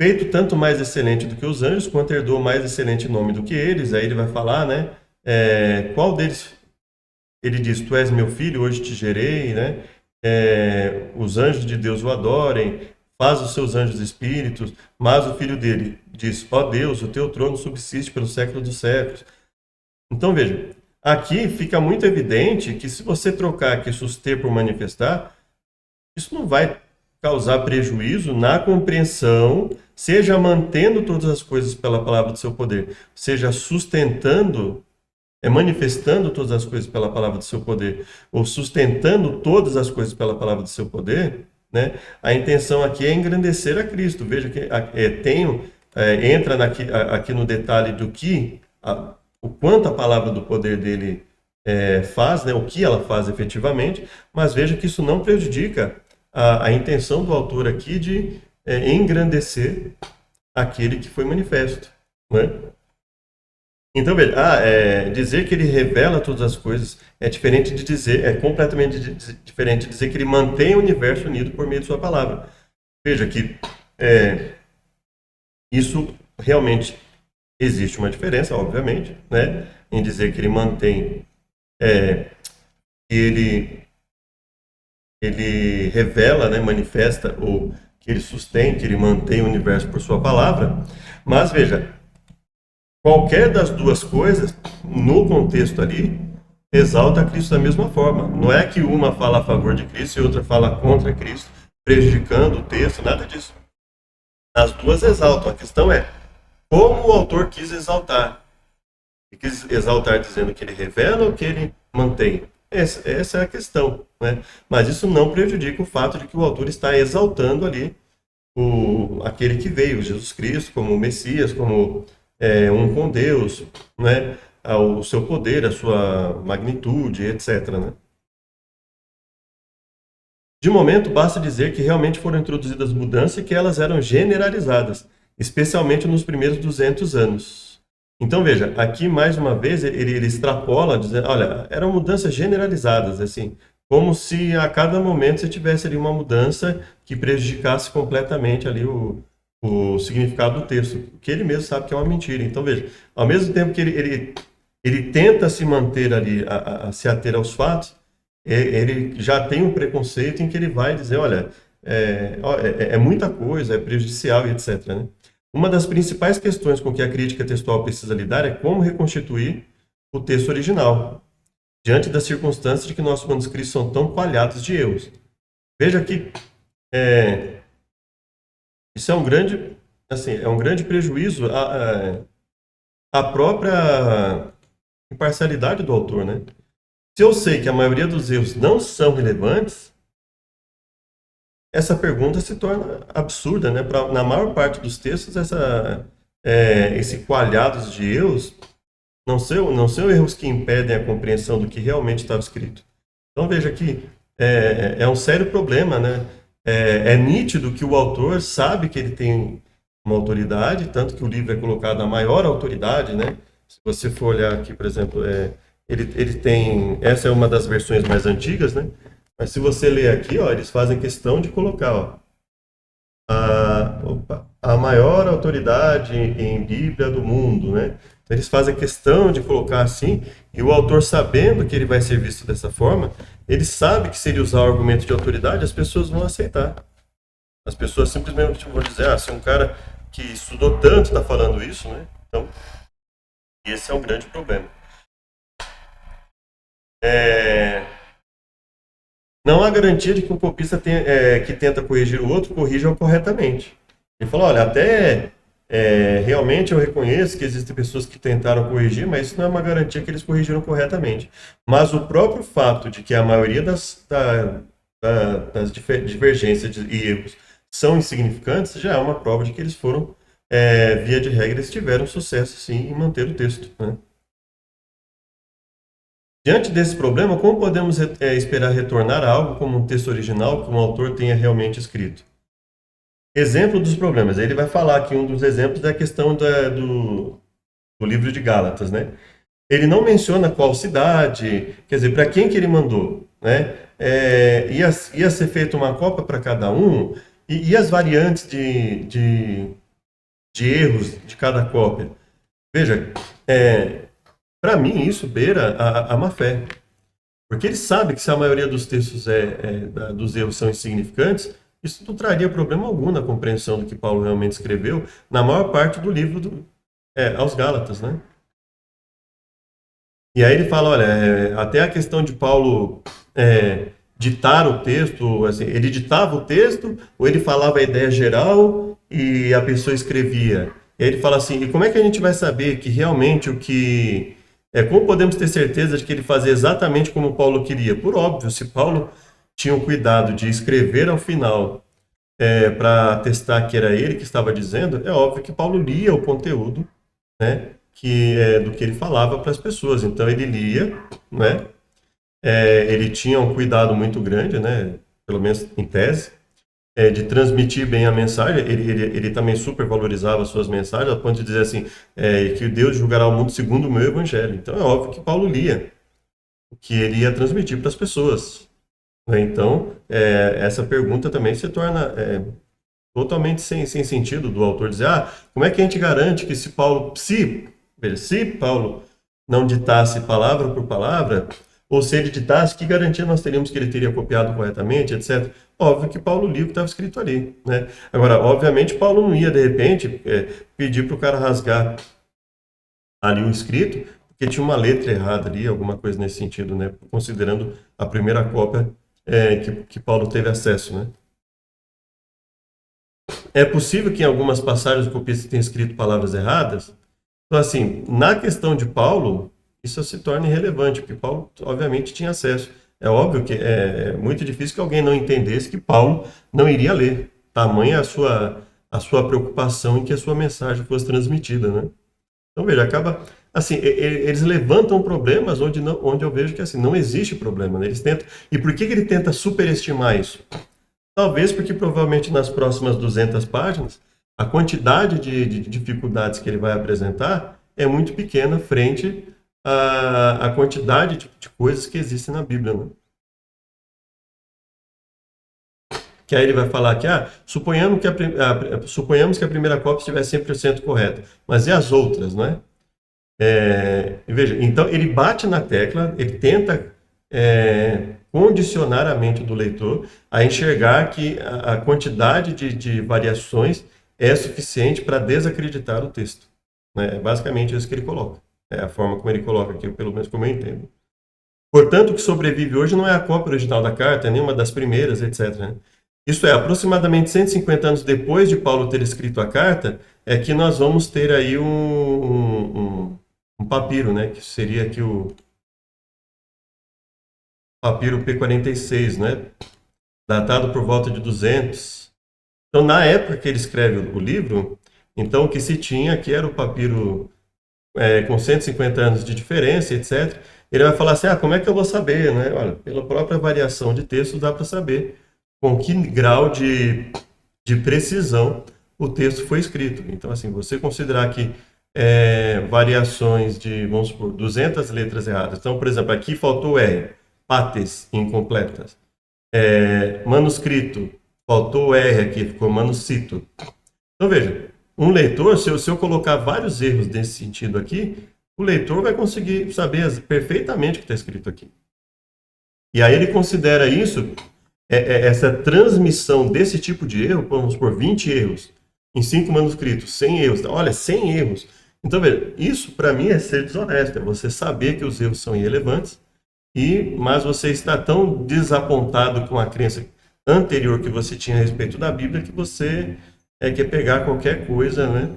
Feito tanto mais excelente do que os anjos, quanto herdou mais excelente nome do que eles. Aí ele vai falar, né? Qual deles, ele diz, tu és meu filho, hoje te gerei, né? Os anjos de Deus o adorem, faz os seus anjos espíritos, mas o filho dele diz, ó Deus, o teu trono subsiste pelo século dos séculos. Então veja, aqui fica muito evidente que se você trocar aqui suster por manifestar, isso não vai causar prejuízo na compreensão, seja mantendo todas as coisas pela palavra do seu poder, seja sustentando, manifestando todas as coisas pela palavra do seu poder, ou sustentando todas as coisas pela palavra do seu poder, né? A intenção aqui é engrandecer a Cristo. Veja que entra aqui no detalhe do que, o quanto a palavra do poder dele faz, né? O que ela faz efetivamente, mas veja que isso não prejudica a intenção do autor aqui de engrandecer aquele que foi manifesto, né? Então, veja, dizer que ele revela todas as coisas é diferente de dizer, é completamente diferente de dizer que ele mantém o universo unido por meio de sua palavra. Veja que isso realmente existe uma diferença, obviamente, né, em dizer que ele mantém, ele revela, né, manifesta, ou que ele sustém, que ele mantém o universo por sua palavra. Mas veja, qualquer das duas coisas, no contexto ali, exalta Cristo da mesma forma. Não é que uma fala a favor de Cristo e outra fala contra Cristo, prejudicando o texto, nada disso. As duas exaltam. A questão é como o autor quis exaltar. Ele quis exaltar dizendo que ele revela ou que ele mantém. Essa é a questão, né? Mas isso não prejudica o fato de que o autor está exaltando ali aquele que veio, Jesus Cristo, como o Messias, como um com Deus, né? O seu poder, a sua magnitude, etc., né? De momento, basta dizer que realmente foram introduzidas mudanças e que elas eram generalizadas, especialmente nos primeiros 200 anos. Então, veja, aqui mais uma vez ele extrapola, dizendo, olha, eram mudanças generalizadas, assim, como se a cada momento você tivesse ali uma mudança que prejudicasse completamente ali o significado do texto, que ele mesmo sabe que é uma mentira. Então, veja, ao mesmo tempo que ele tenta se manter ali, a se ater aos fatos, ele já tem um preconceito em que ele vai dizer, olha, é muita coisa, é prejudicial e etc., né? Uma das principais questões com que a crítica textual precisa lidar é como reconstituir o texto original, diante das circunstâncias de que nossos manuscritos são tão coalhados de erros. Veja que isso é um grande prejuízo à própria imparcialidade do autor, né? Se eu sei que a maioria dos erros não são relevantes, essa pergunta se torna absurda, né? Na maior parte dos textos, esse coalhados de erros não são erros que impedem a compreensão do que realmente estava escrito. Então veja que é um sério problema, né? É nítido que o autor sabe que ele tem uma autoridade, tanto que o livro é colocado na maior autoridade, né? Se você for olhar aqui, por exemplo, ele tem, essa é uma das versões mais antigas, né? Mas se você ler aqui, ó, eles fazem questão de colocar, ó, a maior autoridade em Bíblia do mundo, né? Então, eles fazem questão de colocar assim, e o autor, sabendo que ele vai ser visto dessa forma, ele sabe que se ele usar o argumento de autoridade, as pessoas vão aceitar. As pessoas simplesmente vão dizer, se um cara que estudou tanto está falando isso, né? Então, esse é um grande problema. Não há garantia de que um copista que tenta corrigir o outro corrija-o corretamente. Ele falou, olha, até realmente eu reconheço que existem pessoas que tentaram corrigir, mas isso não é uma garantia que eles corrigiram corretamente. Mas o próprio fato de que a maioria das divergências e erros são insignificantes já é uma prova de que eles foram, via de regra, eles tiveram sucesso sim em manter o texto, né? Diante desse problema, como podemos esperar retornar a algo como um texto original que um autor tenha realmente escrito? Exemplo dos problemas. Ele vai falar que um dos exemplos é a questão do livro de Gálatas, né? Ele não menciona qual cidade, quer dizer, para quem que ele mandou, né? Ia ser feita uma cópia para cada um, e as variantes de erros de cada cópia. Veja, para mim isso beira a má fé. Porque ele sabe que se a maioria dos textos dos erros são insignificantes, isso não traria problema algum na compreensão do que Paulo realmente escreveu na maior parte do livro aos Gálatas, né? E aí ele fala, olha, até a questão de Paulo ditar o texto, assim, ele ditava o texto ou ele falava a ideia geral e a pessoa escrevia? E aí ele fala assim, e como é que a gente vai saber que realmente como podemos ter certeza de que ele fazia exatamente como Paulo queria? Por óbvio, se Paulo tinha o cuidado de escrever ao final para testar que era ele que estava dizendo, é óbvio que Paulo lia o conteúdo, né, do que ele falava para as pessoas. Então ele lia, né, ele tinha um cuidado muito grande, né, pelo menos em tese, de transmitir bem a mensagem. Ele também supervalorizava as suas mensagens, a ponto de dizer assim, que Deus julgará o mundo segundo o meu evangelho. Então é óbvio que Paulo lia o que ele ia transmitir para as pessoas, né? Então, essa pergunta também se torna totalmente sem sentido do autor dizer, como é que a gente garante que se Paulo não ditasse palavra por palavra, ou se ele ditasse, que garantia nós teríamos que ele teria copiado corretamente, etc. Óbvio que Paulo lia o que estava escrito ali, né? Agora, obviamente, Paulo não ia, de repente, pedir para o cara rasgar ali o escrito, porque tinha uma letra errada ali, alguma coisa nesse sentido, né? Considerando a primeira cópia que Paulo teve acesso, né? É possível que em algumas passagens o copista tenha escrito palavras erradas? Então, assim, na questão de Paulo, isso se torna irrelevante, porque Paulo, obviamente, tinha acesso. É óbvio que é muito difícil que alguém não entendesse que Paulo não iria ler. Tamanha a sua preocupação em que a sua mensagem fosse transmitida, né? Então, veja, acaba... Assim, eles levantam problemas onde eu vejo que assim, não existe problema, né? Eles tentam... E por que ele tenta superestimar isso? Talvez porque provavelmente nas próximas 200 páginas, a quantidade de dificuldades que ele vai apresentar é muito pequena frente à quantidade de coisas que existem na Bíblia, né? Que aí ele vai falar que, suponhamos que a primeira cópia estivesse 100% correta, mas e as outras, né? Veja, então ele bate na tecla, ele tenta condicionar a mente do leitor a enxergar que a quantidade de variações é suficiente para desacreditar o texto, né? É basicamente isso que ele coloca. É a forma como ele coloca aqui, pelo menos como eu entendo. Portanto, o que sobrevive hoje não é a cópia original da carta, nem uma das primeiras, etc., né? Isso é, aproximadamente 150 anos depois de Paulo ter escrito a carta, é que nós vamos ter aí um papiro, né? Que seria aqui o papiro P46, né? Datado por volta de 200. Então, na época que ele escreve o livro, então o que se tinha aqui era o papiro com 150 anos de diferença, etc. Ele vai falar assim, como é que eu vou saber, né? Olha, pela própria variação de texto dá para saber com que grau de precisão o texto foi escrito. Então, assim, você considerar que variações de, vamos supor, 200 letras erradas. Então, por exemplo, aqui faltou R, pates incompletas. Manuscrito, faltou R aqui, ficou manuscrito. Então, veja, um leitor, se eu colocar vários erros nesse sentido aqui, o leitor vai conseguir saber perfeitamente o que está escrito aqui. E aí ele considera isso, essa transmissão desse tipo de erro, vamos por 20 erros, em 5 manuscritos, 100 erros. Olha, 100 erros. Então, veja, isso para mim é ser desonesto, é você saber que os erros são irrelevantes, mas você está tão desapontado com a crença anterior que você tinha a respeito da Bíblia que você quer pegar qualquer coisa, né?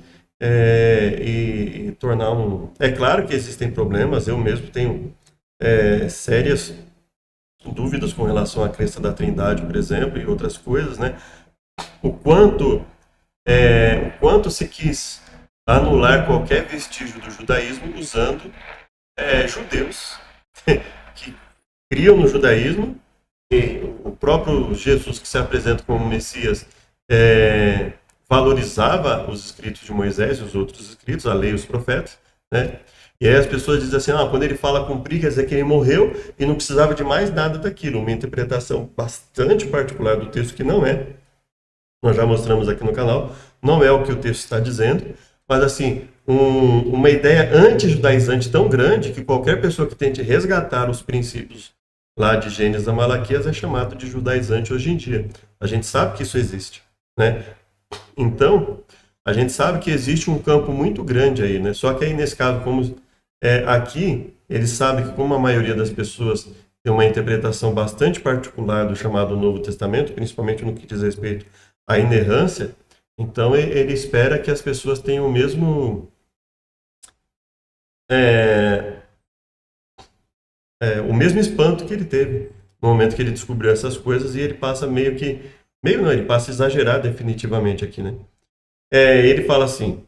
E tornar um... É claro que existem problemas, eu mesmo tenho sérias dúvidas com relação à crença da Trindade, por exemplo, e outras coisas, né? O quanto se quis anular qualquer vestígio do judaísmo usando judeus que criam no judaísmo, e o próprio Jesus que se apresenta como Messias valorizava os escritos de Moisés e os outros escritos, a lei e os profetas, né? E aí as pessoas dizem assim, quando ele fala cumprir, quer dizer que ele morreu e não precisava de mais nada daquilo. Uma interpretação bastante particular do texto que não é. Nós já mostramos aqui no canal, não é o que o texto está dizendo, mas assim, uma ideia anti-judaizante tão grande que qualquer pessoa que tente resgatar os princípios lá de Gênesis a Malaquias é chamado de judaizante hoje em dia. A gente sabe que isso existe, né? Então, a gente sabe que existe um campo muito grande aí, né? Só que aí, nesse caso, como aqui, eles sabem que como a maioria das pessoas tem uma interpretação bastante particular do chamado Novo Testamento, principalmente no que diz respeito à inerrância, então ele espera que as pessoas tenham é, o mesmo espanto que ele teve no momento que ele descobriu essas coisas, e ele passa meio não, ele passa a exagerar definitivamente aqui, né? Ele fala assim,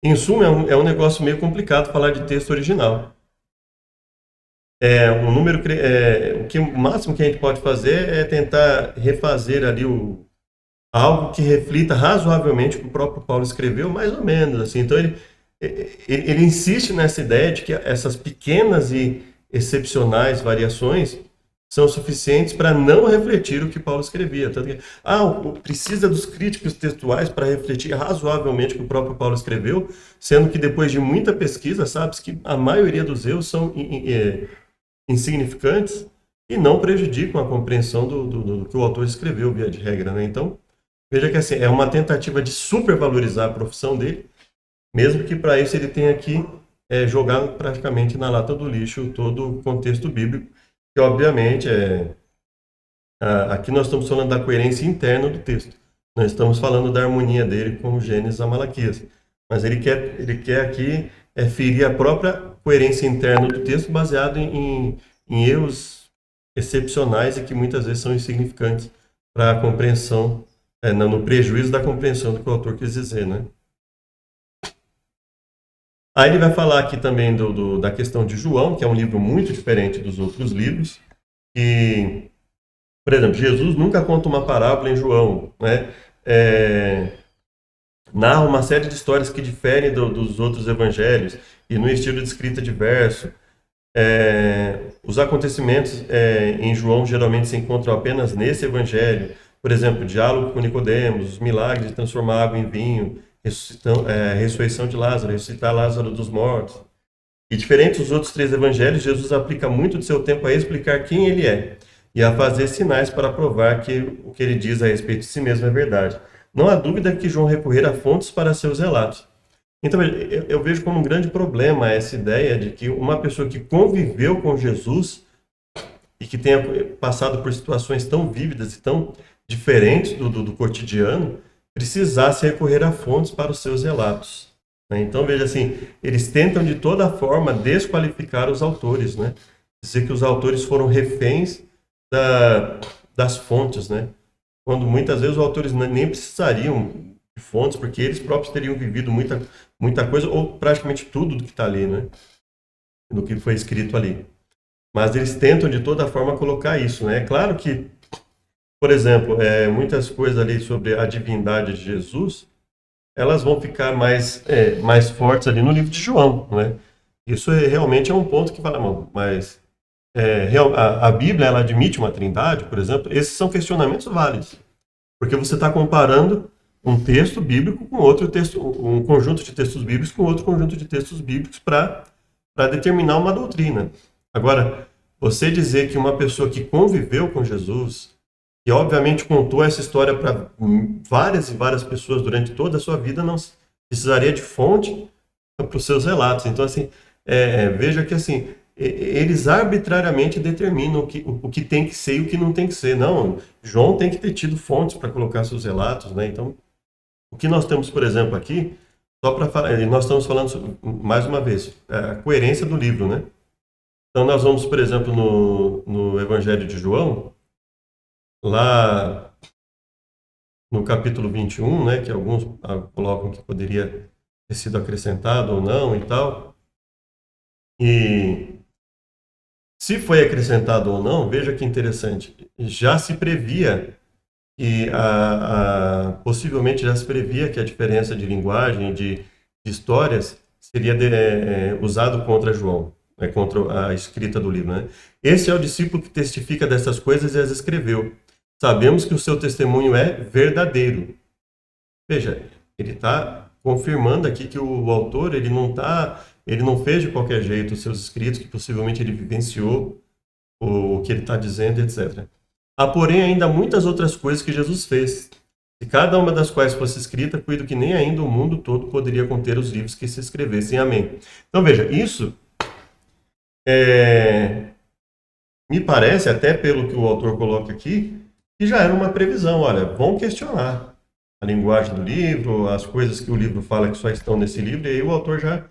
em suma, é um negócio meio complicado falar de texto original. O máximo que a gente pode fazer é tentar refazer ali algo que reflita razoavelmente o que o próprio Paulo escreveu, mais ou menos, assim. Então ele insiste nessa ideia de que essas pequenas e excepcionais variações são suficientes para não refletir o que Paulo escrevia. Tanto que, precisa dos críticos textuais para refletir razoavelmente o que o próprio Paulo escreveu, sendo que depois de muita pesquisa, sabe-se que a maioria dos erros são insignificantes e não prejudicam a compreensão do que o autor escreveu, via de regra, né? Então, veja que assim, é uma tentativa de supervalorizar a profissão dele, mesmo que para isso ele tenha que jogar praticamente na lata do lixo todo o contexto bíblico, que obviamente aqui nós estamos falando da coerência interna do texto. Nós estamos falando da harmonia dele com Gênesis a Malaquias. Mas ele quer aqui ferir a própria coerência interna do texto baseado em erros excepcionais e que muitas vezes são insignificantes para a compreensão, no prejuízo da compreensão do que o autor quis dizer, né? Aí ele vai falar aqui também da questão de João, que é um livro muito diferente dos outros livros, e, por exemplo, Jesus nunca conta uma parábola em João, né? Narra uma série de histórias que diferem dos outros evangelhos, e no estilo de escrita diverso. Os acontecimentos em João geralmente se encontram apenas nesse evangelho. Por exemplo, o diálogo com Nicodemos, os milagres de transformar água em vinho, ressurreição de Lázaro, ressuscitar Lázaro dos mortos. E diferente dos outros três evangelhos, Jesus aplica muito de seu tempo a explicar quem ele é e a fazer sinais para provar que o que ele diz a respeito de si mesmo é verdade. Não há dúvida que João recorrer a fontes para seus relatos. Então, eu vejo como um grande problema essa ideia de que uma pessoa que conviveu com Jesus e que tenha passado por situações tão vívidas e tão diferentes do cotidiano, precisasse recorrer a fontes para os seus relatos, né? Então, veja assim, eles tentam de toda forma desqualificar os autores, né? Dizer que os autores foram reféns das fontes, né? Quando muitas vezes os autores nem precisariam de fontes, porque eles próprios teriam vivido muita coisa, ou praticamente tudo do que está ali, né? Do que foi escrito ali. Mas eles tentam de toda forma colocar isso, né? É claro que, por exemplo, muitas coisas ali sobre a divindade de Jesus, elas vão ficar mais fortes ali no livro de João, né? Isso realmente é um ponto que fala, mas a Bíblia, ela admite uma trindade, por exemplo. Esses são questionamentos válidos, porque você está comparando um texto bíblico com outro texto, um conjunto de textos bíblicos com outro conjunto de textos bíblicos para determinar uma doutrina. Agora, você dizer que uma pessoa que conviveu com Jesus, que obviamente contou essa história para várias e várias pessoas durante toda a sua vida, não precisaria de fonte para os seus relatos. Então, assim, veja que assim, eles arbitrariamente determinam o que tem que ser e o que não tem que ser. Não, João tem que ter tido fontes para colocar seus relatos, né? Então, o que nós temos, por exemplo, aqui, só para falar, nós estamos falando, mais uma vez, a coerência do livro, né? Então, nós vamos, por exemplo, no Evangelho de João, lá no capítulo 21, né, que alguns colocam que poderia ter sido acrescentado ou não e tal. E se foi acrescentado ou não, veja que interessante, já se previa que possivelmente já se previa que a diferença de linguagem, de de histórias seria usado contra João, né, contra a escrita do livro, né? Esse é o discípulo que testifica dessas coisas e as escreveu. Sabemos que o seu testemunho é verdadeiro. Veja, ele está confirmando aqui que o autor ele não fez de qualquer jeito os seus escritos, que possivelmente ele vivenciou o que ele está dizendo, etc. Há, porém, ainda muitas outras coisas que Jesus fez. Se cada uma das quais fosse escrita, cuido que nem ainda o mundo todo poderia conter os livros que se escrevessem. Amém. Então, veja, isso me parece, até pelo que o autor coloca aqui, que já era uma previsão. Olha, vão questionar a linguagem do livro, as coisas que o livro fala que só estão nesse livro, e aí o autor já.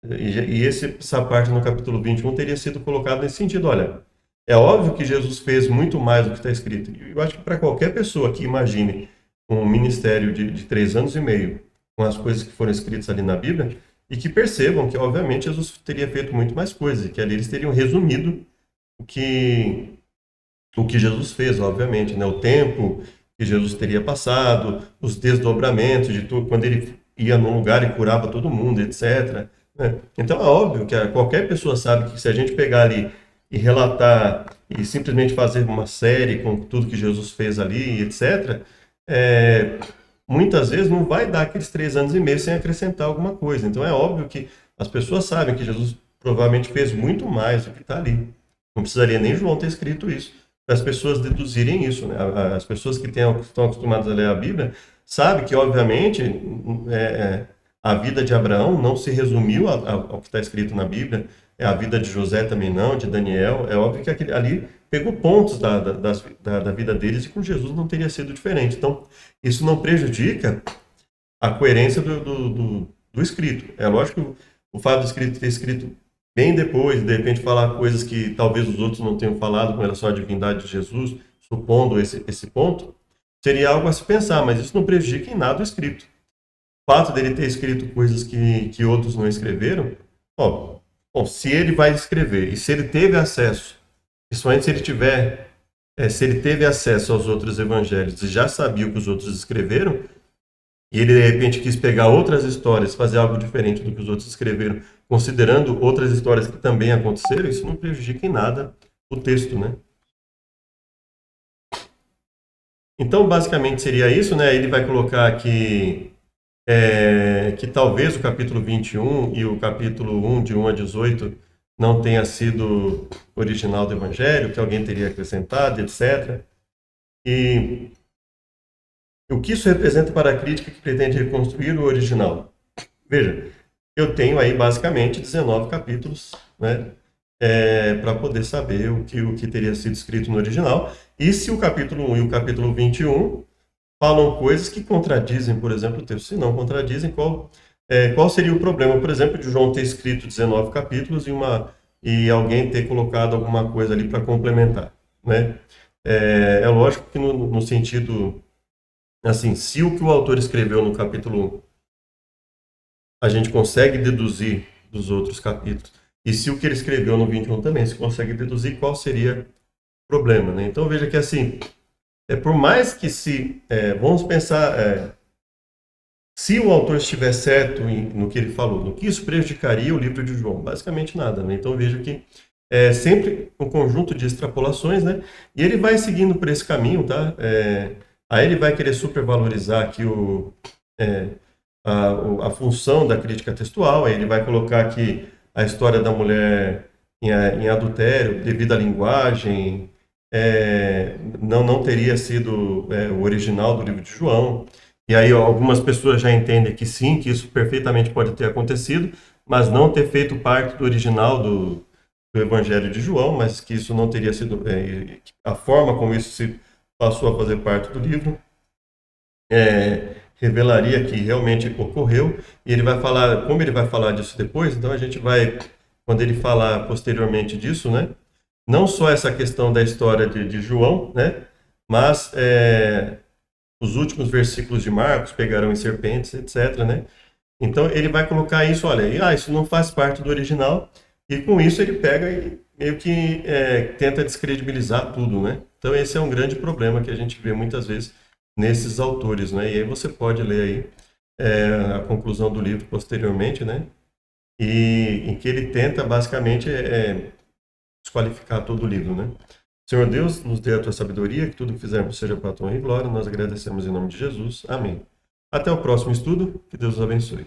Essa parte no capítulo 21 teria sido colocada nesse sentido. Olha, é óbvio que Jesus fez muito mais do que está escrito. Eu acho que para qualquer pessoa que imagine um ministério de 3 anos e meio, com as coisas que foram escritas ali na Bíblia, e que percebam que, obviamente, Jesus teria feito muito mais coisas, e que ali eles teriam resumido o que, o que Jesus fez, obviamente, né? O tempo que Jesus teria passado, os desdobramentos de tudo, quando ele ia num lugar e curava todo mundo, etc. Né? Então é óbvio que qualquer pessoa sabe que se a gente pegar ali e relatar e simplesmente fazer uma série com tudo que Jesus fez ali, etc., é, muitas vezes não vai dar aqueles 3 anos e meio sem acrescentar alguma coisa. Então é óbvio que as pessoas sabem que Jesus provavelmente fez muito mais do que está ali. Não precisaria nem João ter escrito isso, para as pessoas deduzirem isso. Né? As pessoas que estão acostumadas a ler a Bíblia sabem que, obviamente, a vida de Abraão não se resumiu ao que está escrito na Bíblia, a vida de José também não, de Daniel. É óbvio que ali pegou pontos da vida deles e com Jesus não teria sido diferente. Então, isso não prejudica a coerência do escrito. É lógico que o fato do escrito ter escrito bem depois, de repente falar coisas que talvez os outros não tenham falado com relação à divindade de Jesus, supondo esse ponto, seria algo a se pensar, mas isso não prejudica em nada o escrito. O fato dele ter escrito coisas que outros não escreveram, ó, bom, se ele vai escrever e se ele teve acesso, principalmente se ele teve acesso aos outros evangelhos e já sabia o que os outros escreveram, e ele de repente quis pegar outras histórias, fazer algo diferente do que os outros escreveram, considerando outras histórias que também aconteceram, isso não prejudica em nada o texto, né? Então, basicamente seria isso, né? Ele vai colocar aqui que talvez o capítulo 21 e o capítulo 1, de 1 a 18, não tenha sido original do Evangelho, que alguém teria acrescentado, etc. E o que isso representa para a crítica que pretende reconstruir o original? Veja, eu tenho aí basicamente 19 capítulos, né, para poder saber o que teria sido escrito no original. E se o capítulo 1 e o capítulo 21 falam coisas que contradizem, por exemplo, o texto. Se não contradizem, qual seria o problema, por exemplo, de João ter escrito 19 capítulos e alguém ter colocado alguma coisa ali para complementar, né? É lógico que no sentido, assim, se o que o autor escreveu no capítulo 1 a gente consegue deduzir dos outros capítulos, e se o que ele escreveu no 21 também se consegue deduzir, qual seria o problema, né? Então veja que assim, por mais que vamos pensar, se o autor estiver certo no que ele falou, no que isso prejudicaria o livro de João? Basicamente nada, né? Então veja que é sempre um conjunto de extrapolações, né? E ele vai seguindo por esse caminho, tá? Aí ele vai querer supervalorizar aqui a função da crítica textual, aí ele vai colocar aqui a história da mulher em adultério devido à linguagem, não teria sido o original do livro de João. E aí algumas pessoas já entendem que sim, que isso perfeitamente pode ter acontecido, mas não ter feito parte do original do Evangelho de João, mas que isso não teria sido a forma como isso se passou a fazer parte do livro, revelaria que realmente ocorreu. E ele vai falar, como ele vai falar disso depois, então a gente vai, quando ele falar posteriormente disso, né? Não só essa questão da história de João, né? Mas os últimos versículos de Marcos pegarão em serpentes, etc., né? Então ele vai colocar isso, olha, isso não faz parte do original, e com isso ele pega e meio que tenta descredibilizar tudo, né? Então esse é um grande problema que a gente vê muitas vezes nesses autores, né? E aí você pode ler aí a conclusão do livro posteriormente, né? E em que ele tenta basicamente desqualificar todo o livro, né? Senhor Deus, nos dê a tua sabedoria, que tudo que fizermos seja para a tua honra e glória. Nós agradecemos em nome de Jesus. Amém. Até o próximo estudo. Que Deus os abençoe.